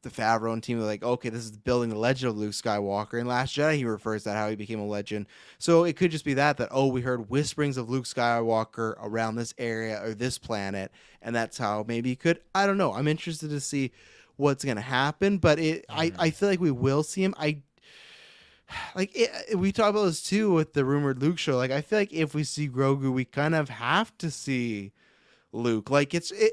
the Favreau and team were like, okay, this is building the legend of Luke Skywalker. In Last Jedi, he refers to how he became a legend. So it could just be that, we heard whisperings of Luke Skywalker around this area or this planet, and that's how maybe he could. I don't know. I'm interested to see what's going to happen, but I feel like we will see him. We talked about this too with the rumored Luke show. Like, I feel like if we see Grogu, we kind of have to see Luke. Like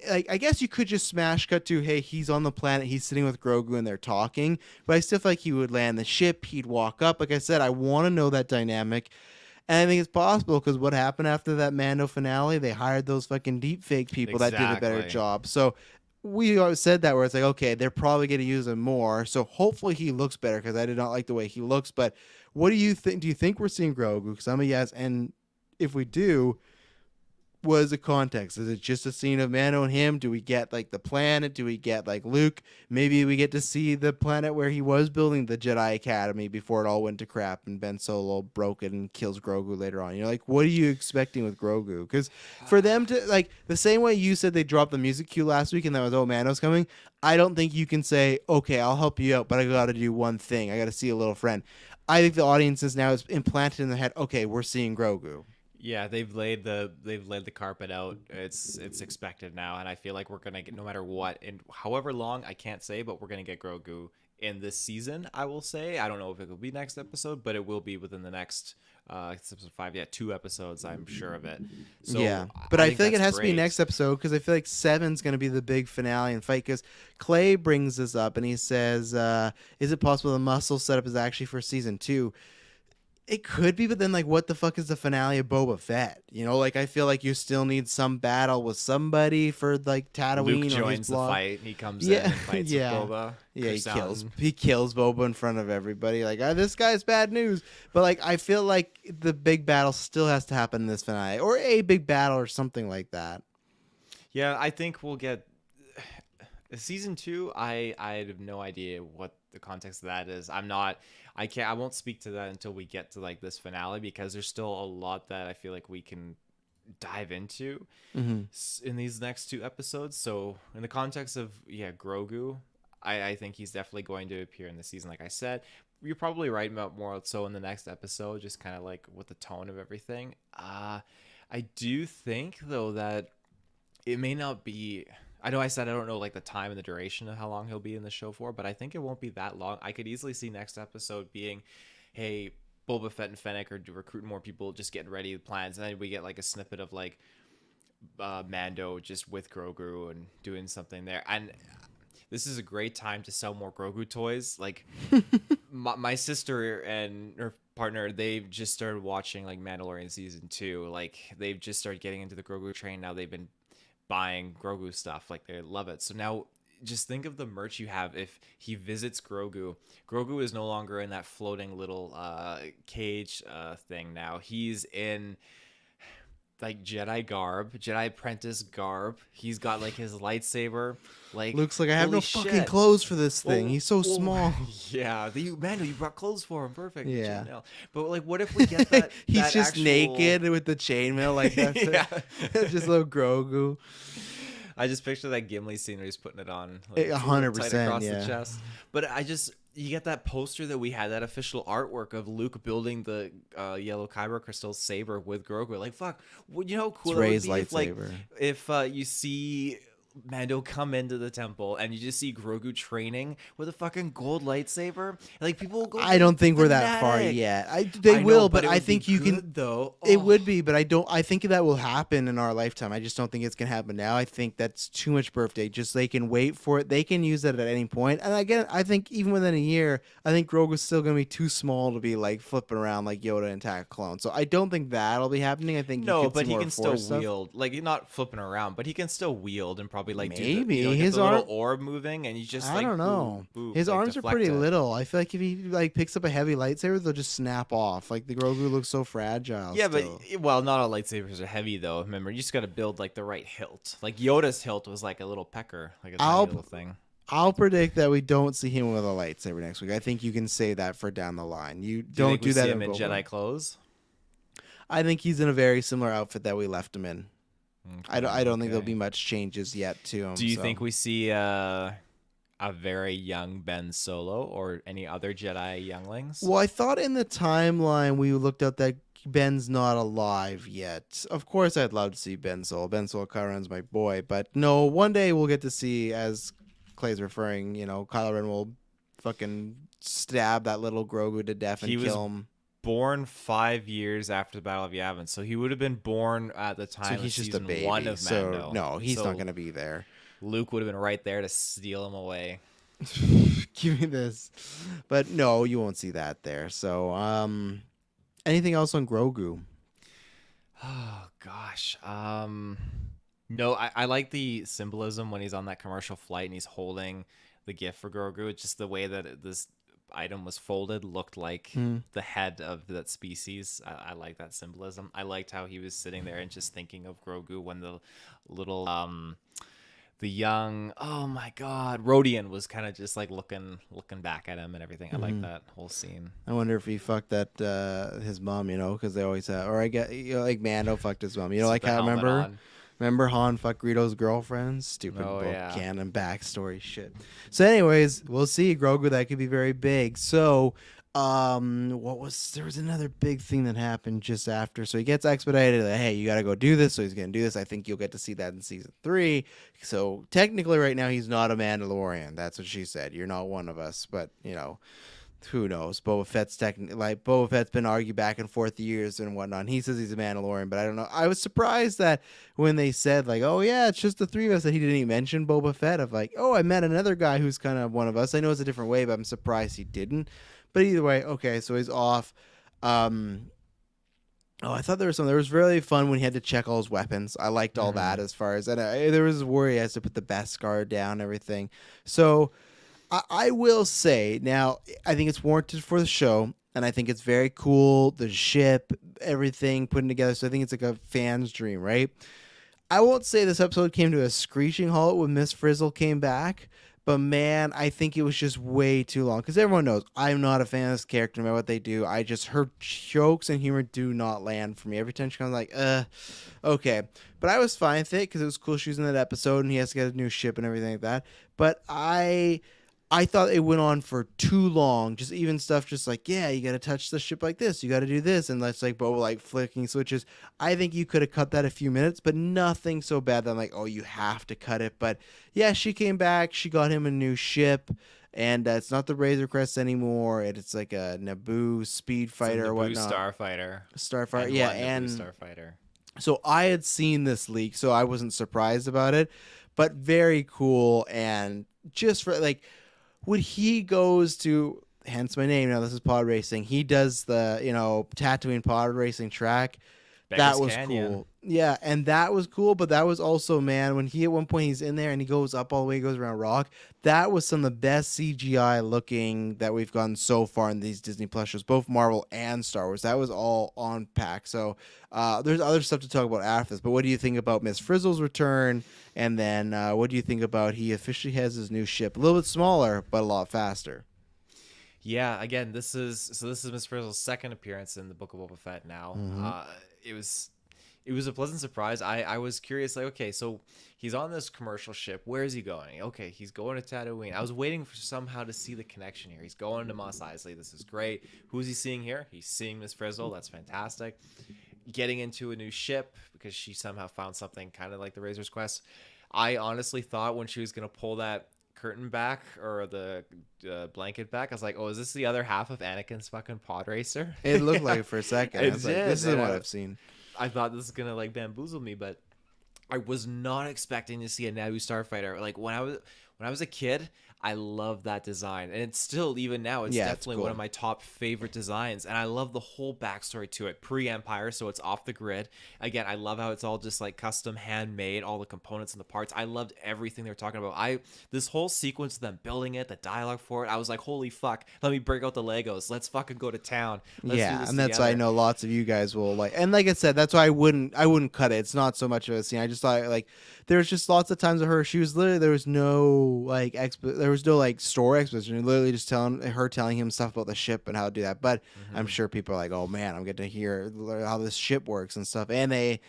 like I guess you could just smash cut to, hey, he's on the planet, he's sitting with Grogu and they're talking, but I still feel like he would land the ship, he'd walk up. Like I said, I want to know that dynamic, and I think it's possible because what happened after that Mando finale, they hired those fucking deep fake people that did a better job. So we always said that where it's like, okay, they're probably going to use him more, so hopefully he looks better because I did not like the way he looks. But what do you think? Do you think we're seeing Grogu? Because I'm a yes, and if we do, what is the context? Is it just a scene of Mando and him? Do we get like the planet? Do we get like Luke? Maybe we get to see the planet where he was building the Jedi Academy before it all went to crap and Ben Solo broke it and kills Grogu later on. Like, what are you expecting with Grogu? Because for them to, like, the same way you said they dropped the music cue last week and that was, oh, Mando's coming, I don't think you can say, okay, I'll help you out, but I got to do one thing. I got to see a little friend. I think the audience is now implanted in their head, okay, we're seeing Grogu. Yeah, they've laid the carpet out. It's expected now, and I feel like we're gonna get, no matter what, and however long, I can't say, but we're gonna get Grogu in this season. I will say, I don't know if it will be next episode, but it will be within the next episode 5. Yeah, 2 episodes. I'm sure of it. So yeah, but I feel like it has to be great. next episode because I feel like 7's gonna be the big finale and fight. Because Clay brings this up and he says, "Is it possible the muscle setup is actually for season 2?" It could be, but then, like, what the fuck is the finale of Boba Fett? Like, I feel like you still need some battle with somebody for, like, Tatooine. Luke or his joins the blog. fight. He comes in and fights with Boba. Yeah, he kills Boba in front of everybody. Like, this guy's bad news. But, like, I feel like the big battle still has to happen in this finale. Or a big battle or something like that. Yeah, I think we'll get... Season 2, I have no idea what the context of that is. I won't speak to that until we get to like this finale because there's still a lot that I feel like we can dive into in these next 2 episodes. So in the context of Grogu, I think he's definitely going to appear in the season. Like I said, you're probably right about more so in the next episode, just kind of like with the tone of everything. I do think though that it may not be. I know I said I don't know like the time and the duration of how long he'll be in the show for, but I think it won't be that long. I could easily see next episode being, hey, Boba Fett and Fennec are recruiting more people, just getting ready with plans, and then we get like a snippet of like Mando just with Grogu and doing something there. And this is a great time to sell more Grogu toys. Like my sister and her partner, they've just started watching like Mandalorian season 2. Like they've just started getting into the Grogu train. Now they've been buying Grogu stuff. Like they love it. So now just think of the merch you have if he visits Grogu. Grogu is no longer in that floating little cage thing now. He's in like Jedi garb, Jedi apprentice garb. He's got like his lightsaber. Like Looks like I have holy no fucking shit. clothes for this thing. Well, He's so small. Yeah, Mando, you brought clothes for him. Perfect. Yeah. Chainmail. But like, what if we get that? He's that just actual... naked with the chainmail like that. Yeah. Just little Grogu. I just picture that Gimli scene where he's putting it on like, 100%, tight across yeah. the chest. But you get that poster that we had, that official artwork of Luke building the yellow kyber crystal saber with Grogu. Like, fuck, you know how cool It's that would Rey's be lightsaber. if you see Mando come into the temple and you just see Grogu training with a fucking gold lightsaber. Like, people will go. I don't think we're that far fanatic. yet. They I know, will, but it I would think be you can. good, though. It Oh. would be, but I think that will happen in our lifetime. I just don't think it's gonna happen now. I think that's too much birthday. Just they can wait for it. They can use it at any point. And again, I think even within a year, I think Grogu's still gonna be too small to be like flipping around like Yoda and Attack of Clones. So I don't think that'll be happening. I think No, you could but see he more can still Force stuff. wield. Like, he's not flipping around, but he can still wield and probably like Maybe. do the, His get the little arm- orb moving, and you just I like don't know. boop, His like, arms are deflect pretty it. little. I feel like if he like picks up a heavy lightsaber, they'll just snap off. Like the Grogu looks so fragile. Yeah, still. but well, not all lightsabers are heavy though. Remember, you just got to build like the right hilt. Like Yoda's hilt was like a little pecker, like a tiny little thing. I'll predict that we don't see him with a lightsaber next week. I think you can say that for down the line. You Do you don't think do we that see him in Boba. Jedi clothes? I think he's in a very similar outfit that we left him in. I don't think there'll Okay. be much changes yet to him. Do you so. think we see a very young Ben Solo or any other Jedi younglings? Well, I thought in the timeline we looked up that Ben's not alive yet. Of course, I'd love to see Ben Solo. Ben Solo Kylo my boy, but no, one day we'll get to see, as Clay's referring, Kylo Ren will fucking stab that little Grogu to death and He was kill him. Born 5 years after the Battle of Yavin, so he would have been born at the time So he's of just a season baby. 1 of so Mando. no, he's So not going to be there. Luke would have been right there to steal him away. Give me this. But no, you won't see that there. So, anything else on Grogu? Oh gosh. No, I like the symbolism when he's on that commercial flight and he's holding the gift for Grogu. It's just the way that this item was folded looked like the head of that species. I like that symbolism. I liked how he was sitting there and just thinking of Grogu when the little the young, oh my god, Rodian was kind of just like looking back at him and everything. I like that whole scene. I wonder if he fucked that his mom, because they always have, or I get like Mando fucked his mom. Like The I helmet remember. on. Remember Han fucked Greedo's girlfriend? Stupid Oh, book yeah. canon backstory shit. So anyways, we'll see. Grogu, that could be very big. So there was another big thing that happened just after. So he gets expedited. Like, hey, you got to go do this. So he's going to do this. I think you'll get to see that in season 3. So technically right now he's not a Mandalorian. That's what she said. You're not one of us. But, who knows? Boba Fett's been argued back and forth years and whatnot. He says he's a Mandalorian, but I don't know. I was surprised that when they said like, "Oh yeah, it's just the 3 of us," that he didn't even mention Boba Fett. Of like, "Oh, I met another guy who's kind of one of us." I know it's a different way, but I'm surprised he didn't. But either way, okay, so he's off. I thought there was really fun when he had to check all his weapons. I liked all that as far as, and there was worry as to put the Beskar down and everything. So I will say, now, I think it's warranted for the show, and I think it's very cool, the ship, everything putting together, so I think it's like a fan's dream, right? I won't say this episode came to a screeching halt when Miss Frizzle came back, but man, I think it was just way too long, because everyone knows I'm not a fan of this character, no matter what they do. Her jokes and humor do not land for me. Every time she comes, like, okay. But I was fine with it, because it was cool she was in that episode, and he has to get a new ship and everything like that. But I I thought it went on for too long. Just even stuff just like, yeah, you got to touch the ship like this. You got to do this. And that's like Boba like flicking switches. I think you could have cut that a few minutes, but nothing so bad that I'm like, oh, you have to cut it. But yeah, she came back. She got him a new ship. And it's not the Razor Crest anymore. It's like a Naboo speed fighter or whatnot. Starfighter. Yeah. And Starfighter. So I had seen this leak, so I wasn't surprised about it. But very cool. And just for like, when he goes to, hence my name, now this is pod racing, he does the, Tatooine pod racing track. That was cool. Yeah, and that was cool, but that was also, man, when he at one point he's in there and he goes up all the way, goes around rock, that was some of the best CGI looking that we've gotten so far in these Disney Plus shows, both Marvel and Star Wars. That was all on pack. So there's other stuff to talk about after this, but what do you think about Miss Frizzle's return? And then what do you think about he officially has his new ship, a little bit smaller, but a lot faster? Yeah, again, this is Miss Frizzle's second appearance in the Book of Boba Fett now. Mm-hmm. It was a pleasant surprise. I was curious, like, okay, so he's on this commercial ship. Where is he going? Okay, he's going to Tatooine. I was waiting for somehow to see the connection here. He's going to Mos Eisley. This is great. Who's he seeing here? He's seeing Miss Frizzle. That's fantastic. Getting into a new ship because she somehow found something kind of like the Razor's Quest. I honestly thought when she was going to pull that curtain back or the blanket back, I was like, oh, is this the other half of Anakin's fucking pod racer? It looked like it for a second. It I was did, like, this is and what I've seen. I thought this was gonna like bamboozle me, but I was not expecting to see a Naboo starfighter. Like when I was a kid, I loved that design, and it's still, even now, it's definitely one of my top favorite designs. And I love the whole backstory to it, pre-Empire, so it's off the grid. Again, I love how it's all just like custom handmade, all the components and the parts. I loved everything they were talking about. This whole sequence of them building it, the dialogue for it, I was like, holy fuck, let me break out the Legos. Let's fucking go to town. Let's do this and that's together. why I know lots of you guys will like. And like I said, that's why I wouldn't cut it. It's not so much of a scene. I just thought like there's just lots of times of her. She was literally, there was no like there was no like story exposition. Literally just telling him stuff about the ship and how to do that. But I'm sure people are like, oh man, I'm getting to hear how this ship works and stuff. And they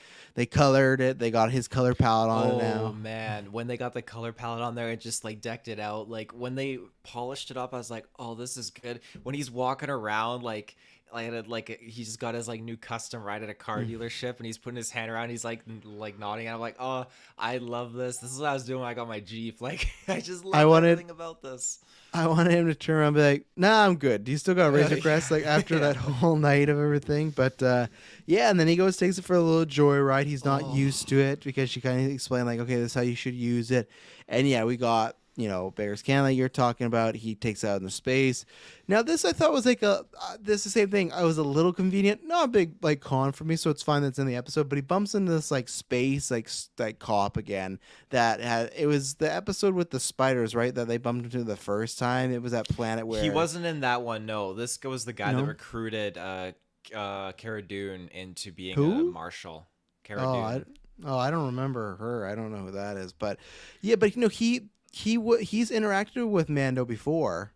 colored it. They got his color palette on it now. Oh man, when they got the color palette on there, it just like decked it out. Like when they polished it up, I was like, oh, this is good. When he's walking around like he just got his like new custom ride at a car dealership, and he's putting his hand around, he's like nodding, and I'm like, oh, I love this. This is what I was doing when I got my Jeep. Like I just love everything about this. I wanted him to turn around and be like, nah, I'm good. You still got a Razor Crest like after that whole night of everything. But yeah, and then he takes it for a little joyride. He's not used to it because she kind of explained like, okay, this is how you should use it. And yeah, we got, Bear's Can like you're talking about. He takes out into space. Now this I thought was like this is the same thing. I was a little convenient, not a big like con for me, so it's fine that's in the episode. But he bumps into this like space like cop again. It was the episode with the spiders, right? That they bumped into the first time. It was that planet where he wasn't in that one. No, this was the guy that recruited Cara Dune into being a marshal. Cara Dune. I don't remember her. I don't know who that is. But yeah, but he's interacted with Mando before.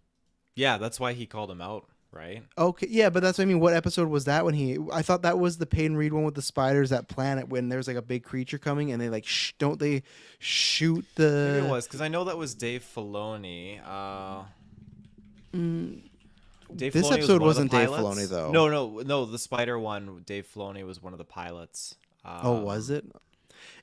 Yeah, that's why he called him out, right? Okay, yeah, but that's what I mean. What episode was that when I thought that was the Peyton Reed one with the spiders, that planet when there's like a big creature coming and they like don't they shoot the... Maybe it was, because I know that was Dave Filoni. This episode wasn't Dave Filoni though. No, the spider one, Dave Filoni was one of the pilots. Was it?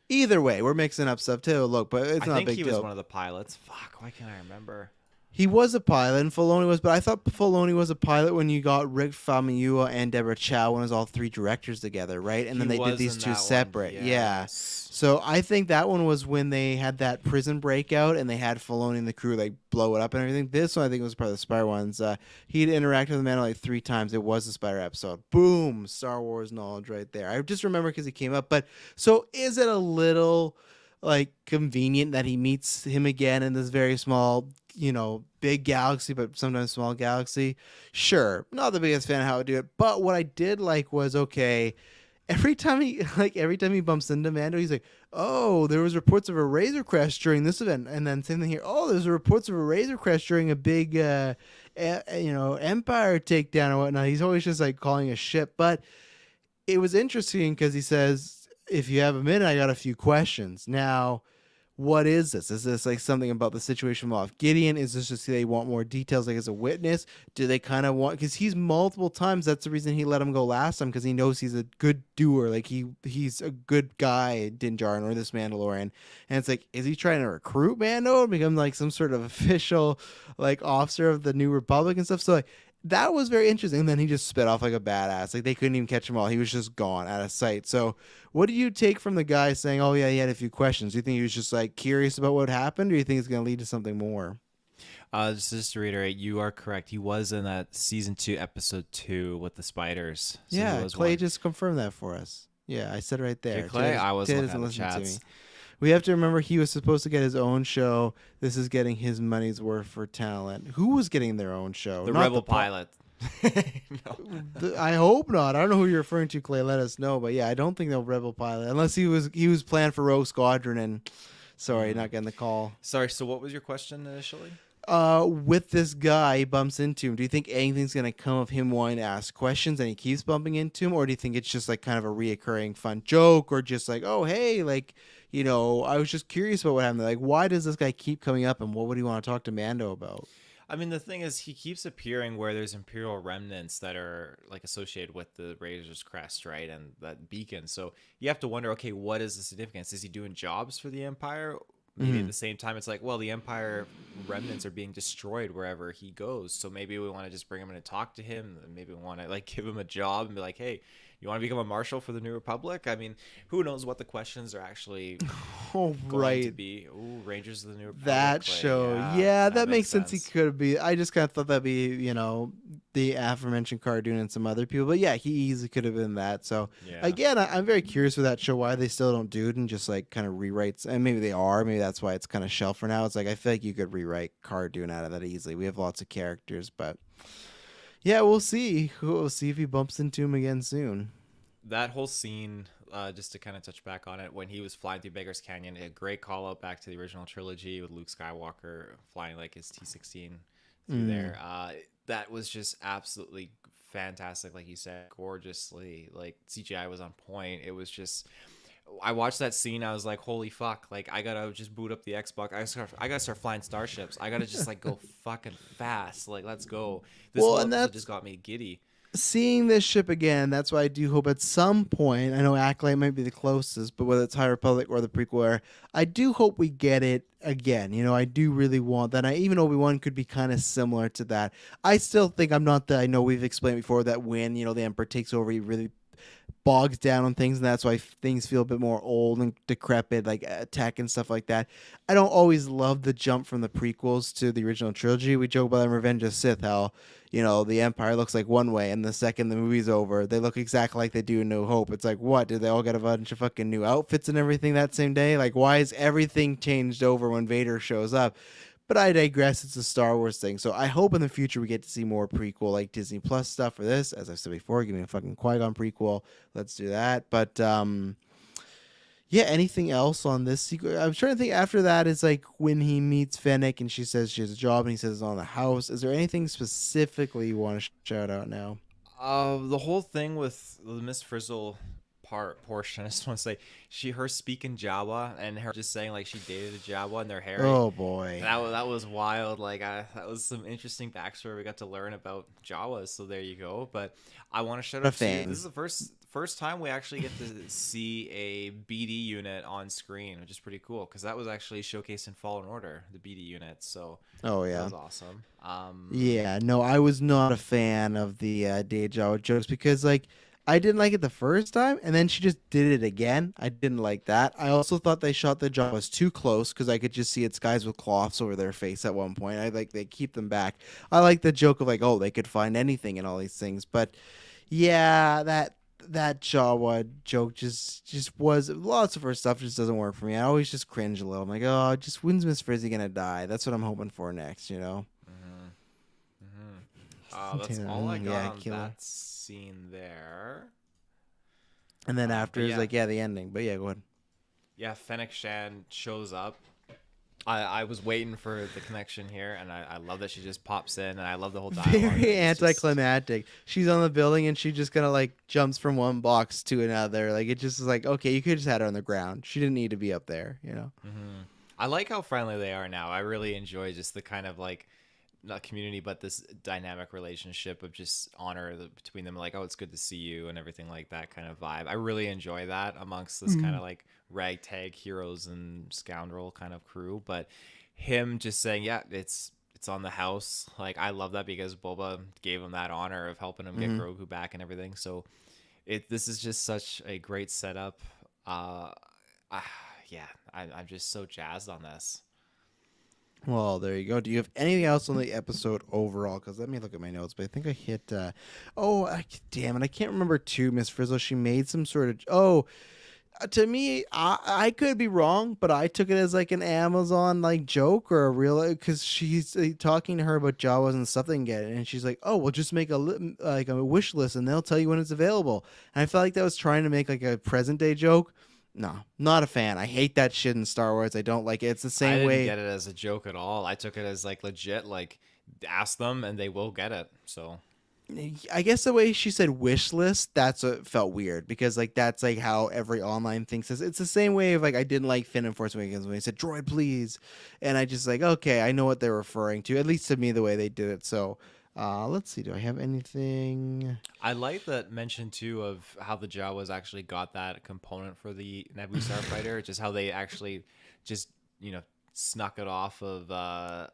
Either way, we're mixing up stuff too. Look, but it's not a big deal. I think he was one of the pilots. Fuck, why can't I remember? He was a pilot, and Filoni was, but I thought Filoni was a pilot when you got Rick Famuyiwa and Deborah Chow when it was all three directors together, right? And then they did these two separate. Yes. Yeah. So I think that one was when they had that prison breakout and they had Filoni and the crew like blow it up and everything. This one I think was part of the Spider ones. He'd interacted with the man like 3 times. It was the Spider episode. Boom, Star Wars knowledge right there. I just remember because he came up. But so is it a little like convenient that he meets him again in this very small, big galaxy, but sometimes small galaxy? Sure, not the biggest fan of how to do it, but what I did like was, okay, every time he bumps into Mando, he's like, oh, there was reports of a Razor crash during this event, and then same thing here, oh, there's reports of a Razor crash during a big Empire takedown or whatnot. He's always just like calling a ship. But it was interesting because he says, if you have a minute, I got a few questions. Now, what is this? Is this like something about the situation with Moff Gideon? Is this just they want more details, like as a witness? Do they kind of want, because he's multiple times, that's the reason he let him go last time, because he knows he's a good doer, like he's a good guy, Din Djarin or this Mandalorian. And it's like, is he trying to recruit Mando and become like some sort of official like officer of the New Republic and stuff? So like that was very interesting. And then he just spit off like a badass. Like they couldn't even catch him all. He was just gone out of sight. So what do you take from the guy saying, oh yeah, he had a few questions? Do you think he was just like curious about what happened, or do you think it's going to lead to something more? Just to reiterate, you are correct. He was in that season 2, episode 2 with the spiders. So Yeah, Clay just confirmed that for us. Yeah, I said it right there. Okay, Clay, I was looking at the listen to me. chats. We have to remember he was supposed to get his own show. This is getting his money's worth for talent. Who was getting their own show? The Not Rebel the pilot. I hope not. I don't know who you're referring to, Clay. Let us know. But yeah, I don't think they'll Rebel pilot unless he was planned for Rogue Squadron and sorry, not getting the call. Sorry. So what was your question initially? With this guy, he bumps into him. Do you think anything's gonna come of him wanting to ask questions and he keeps bumping into him, or do you think it's just like kind of a reoccurring fun joke, or just like, oh hey, like I was just curious about what happened. Like, why does this guy keep coming up, and what would he want to talk to Mando about? I mean, the thing is, he keeps appearing where there's Imperial remnants that are like associated with the Razor's crest, right, and that beacon. So you have to wonder, okay, what is the significance? Is he doing jobs for the Empire? Maybe at the same time, it's like, well, the Empire remnants are being destroyed wherever he goes. So maybe we want to just bring him in and talk to him. And maybe we want to like give him a job and be like, hey, you want to become a marshal for the New Republic? I mean, who knows what the questions are actually going to be? Ooh, Rangers of the New Republic. That show. Yeah, that makes sense. He could be. I just kind of thought that'd be, the aforementioned Cardoon and some other people. But yeah, he easily could have been that. So again, I'm very curious with that show, why they still don't do it and just like kind of rewrites. And maybe they are. Maybe that's why it's kind of shelved for now. It's like, I feel like you could rewrite Cardoon out of that easily. We have lots of characters, but yeah, we'll see. We'll see if he bumps into him again soon. That whole scene, just to kind of touch back on it, when he was flying through Beggar's Canyon, a great call out back to the original trilogy with Luke Skywalker flying like his T-16 through there. That was just absolutely fantastic, like you said, gorgeously. Like CGI was on point. It was just, I watched that scene, I was like, holy fuck, like I gotta just boot up the Xbox. I gotta start flying starships. I gotta just like go fucking fast. Like, let's go. This episode just got me giddy. Seeing this ship again, that's why I do hope at some point, I know Acolyte might be the closest, but whether it's High Republic or the prequel era, I do hope we get it again. I do really want that. Even Obi-Wan could be kind of similar to that. I still think I know we've explained before that when, the Emperor takes over, he really bogs down on things, and that's why things feel a bit more old and decrepit, like tech and stuff like that. I don't always love the jump from the prequels to the original trilogy. We joke about in Revenge of Sith how the Empire looks like one way, and the second the movie's over, they look exactly like they do in New Hope. It's like, what? Did they all get a bunch of fucking new outfits and everything that same day? Like, why is everything changed over when Vader shows up? But I digress. It's a Star Wars thing. So I hope in the future we get to see more prequel, like Disney Plus stuff for this. As I've said before, give me a fucking Qui-Gon prequel. Let's do that. But yeah, anything else on this sequel? I'm trying to think. After that is like when he meets Fennec and she says she has a job and he says it's on the house. Is there anything specifically you want to shout out now? The whole thing with the Miss Frizzle portion, I just want to say her speaking Jawa and her just saying like she dated a Jawa and their hair. Oh boy, that was wild. Like that was some interesting backstory we got to learn about Jawas. So there you go. But I want to shout out to you. This is the first time we actually get to see a BD unit on screen, which is pretty cool because that was actually showcased in Fallen Order, the BD unit. So that was awesome. Yeah, no, I was not a fan of the Day Jawa jokes because like, I didn't like it the first time, and then she just did it again. I didn't like that. I also thought they shot the Jawas too close because I could just see it's guys with cloths over their face at one point. I like they keep them back. I like the joke of like, oh, they could find anything and all these things. But yeah, that Jawa joke just was lots of her stuff just doesn't work for me. I always just cringe a little. I'm like, oh, just when's Miss Frizzy gonna die? That's what I'm hoping for next. That's all I got on that scene there. And then after is like, the ending. But yeah, go ahead. Yeah, Fennec Shan shows up. I was waiting for the connection here, and I love that she just pops in, and I love the whole dialogue. Very anticlimactic. She's on the building, and she just kind of like jumps from one box to another. Like, it just is like, okay, you could just had her on the ground. She didn't need to be up there, I like how friendly they are now. I really enjoy just the kind of like not community, but this dynamic relationship of just honor between them. Like, oh, it's good to see you and everything like that kind of vibe. I really enjoy that amongst this kind of like ragtag heroes and scoundrel kind of crew. But him just saying, yeah, it's on the house. Like, I love that because Boba gave him that honor of helping him get Grogu back and everything. So this is just such a great setup. Uh, uh yeah, I'm just so jazzed on this. Well, there you go. Do you have anything else on the episode overall? Because let me look at my notes. But I think I hit. Damn it! I can't remember too. Miss Frizzle. She made some sort of. To me, I could be wrong, but I took it as like an Amazon like joke or a real because she's talking to her about Jawas and stuff they can get, and she's like, "Oh, we'll just make like a wish list, and they'll tell you when it's available." And I felt like that was trying to make like a present day joke. No, not a fan. I hate that shit in Star Wars. I don't like it. It's the I same didn't way. get it as a joke at all. I took it as like legit, like ask them and they will get it. So I guess the way she said wish list, that's what felt weird because like that's like how every online thinks this. It's the same way of like I didn't like Finn and Force Awakens when he said droid please, and I just like okay I know what they're referring to at least to me the way they did it. So let's see, do I have anything? I like that mention too of how the Jawas actually got that component for the Naboo starfighter, just how they actually just snuck it off of a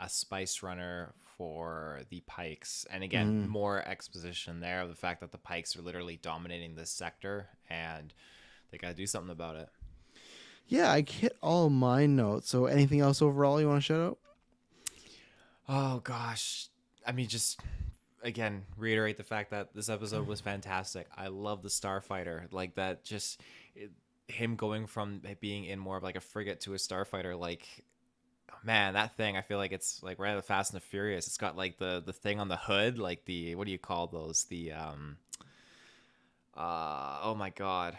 spice runner for the Pikes. And again, more exposition there of the fact that the Pikes are literally dominating this sector and they got to do something about it. Yeah, I hit all my notes. So anything else overall you want to shout out? Oh gosh, I mean, just again reiterate the fact that this episode was fantastic. I love the starfighter, like that. Just him going from being in more of like a frigate to a starfighter, like man, that thing. I feel like it's like right out of Fast and the Furious. It's got like the thing on the hood, like the what do you call those? The oh my god.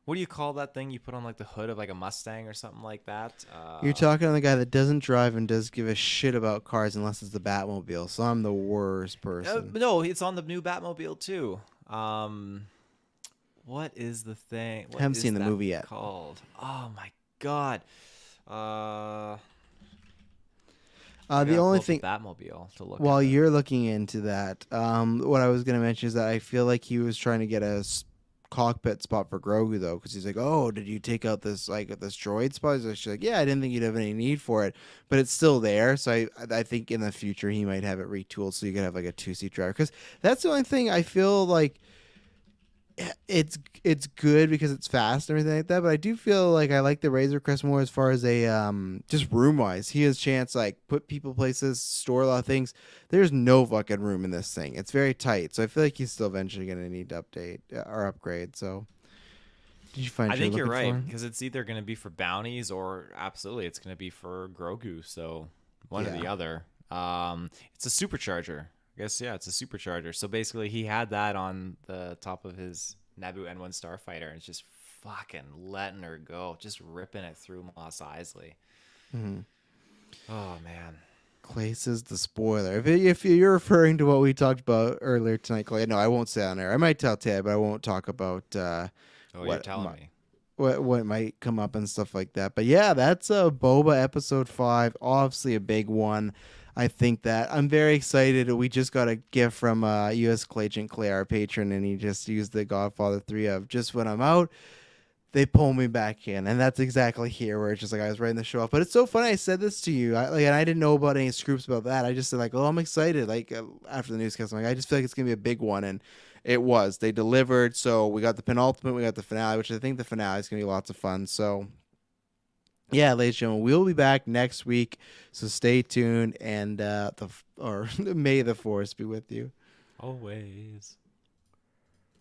What do you call that thing you put on like the hood of like a Mustang or something like that? You're talking to the guy that doesn't drive and does give a shit about cars unless it's the Batmobile. So I'm the worst person. No, it's on the new Batmobile too. What is the thing? What Haven't is seen the that movie yet. Called? Oh my god. The only thing Batmobile to look. while at you're looking into that, what I was gonna mention is that I feel like he was trying to get a cockpit spot for Grogu though, because he's like, "Oh, did you take out this this droid spot?" She's like, "Yeah, I didn't think you'd have any need for it, but it's still there." So I think in the future he might have it retooled so you could have like a 2-seat driver, because that's the only thing I feel like it's good because it's fast and everything like that. But I do feel like I like the Razor Crest more as far as a just room wise. He has chance like put people places, store a lot of things. There's no fucking room in this thing. It's very tight. So I feel like he's still eventually gonna need to update or upgrade. So did you find? I think you're right for? because it's either going to be for bounties or absolutely it's going to be for Grogu. So one or the other. It's a supercharger. I guess yeah, it's a supercharger. So basically, he had that on the top of his Naboo N1 starfighter, and it's just fucking letting her go, just ripping it through Mos Eisley. Mm-hmm. Oh man, Clay says the spoiler. If you're referring to what we talked about earlier tonight, Clay, no, I won't say on air. I might tell Ted, but I won't talk about you're telling me what might come up and stuff like that. But yeah, that's Boba episode 5. Obviously a big one. I think that I'm very excited. We just got a gift from U.S. Agent Clay, our patron, and he just used the Godfather 3 of just when I'm out, they pull me back in. And that's exactly here where it's just like I was writing the show off. But it's so funny I said this to you. And I didn't know about any scoops about that. I just said like, oh, I'm excited. Like after the newscast, I'm like, I just feel like it's going to be a big one. And it was. They delivered. So we got the penultimate. We got the finale, which I think the finale is going to be lots of fun. So yeah, ladies and gentlemen, we'll be back next week, so stay tuned, and may the force be with you. always.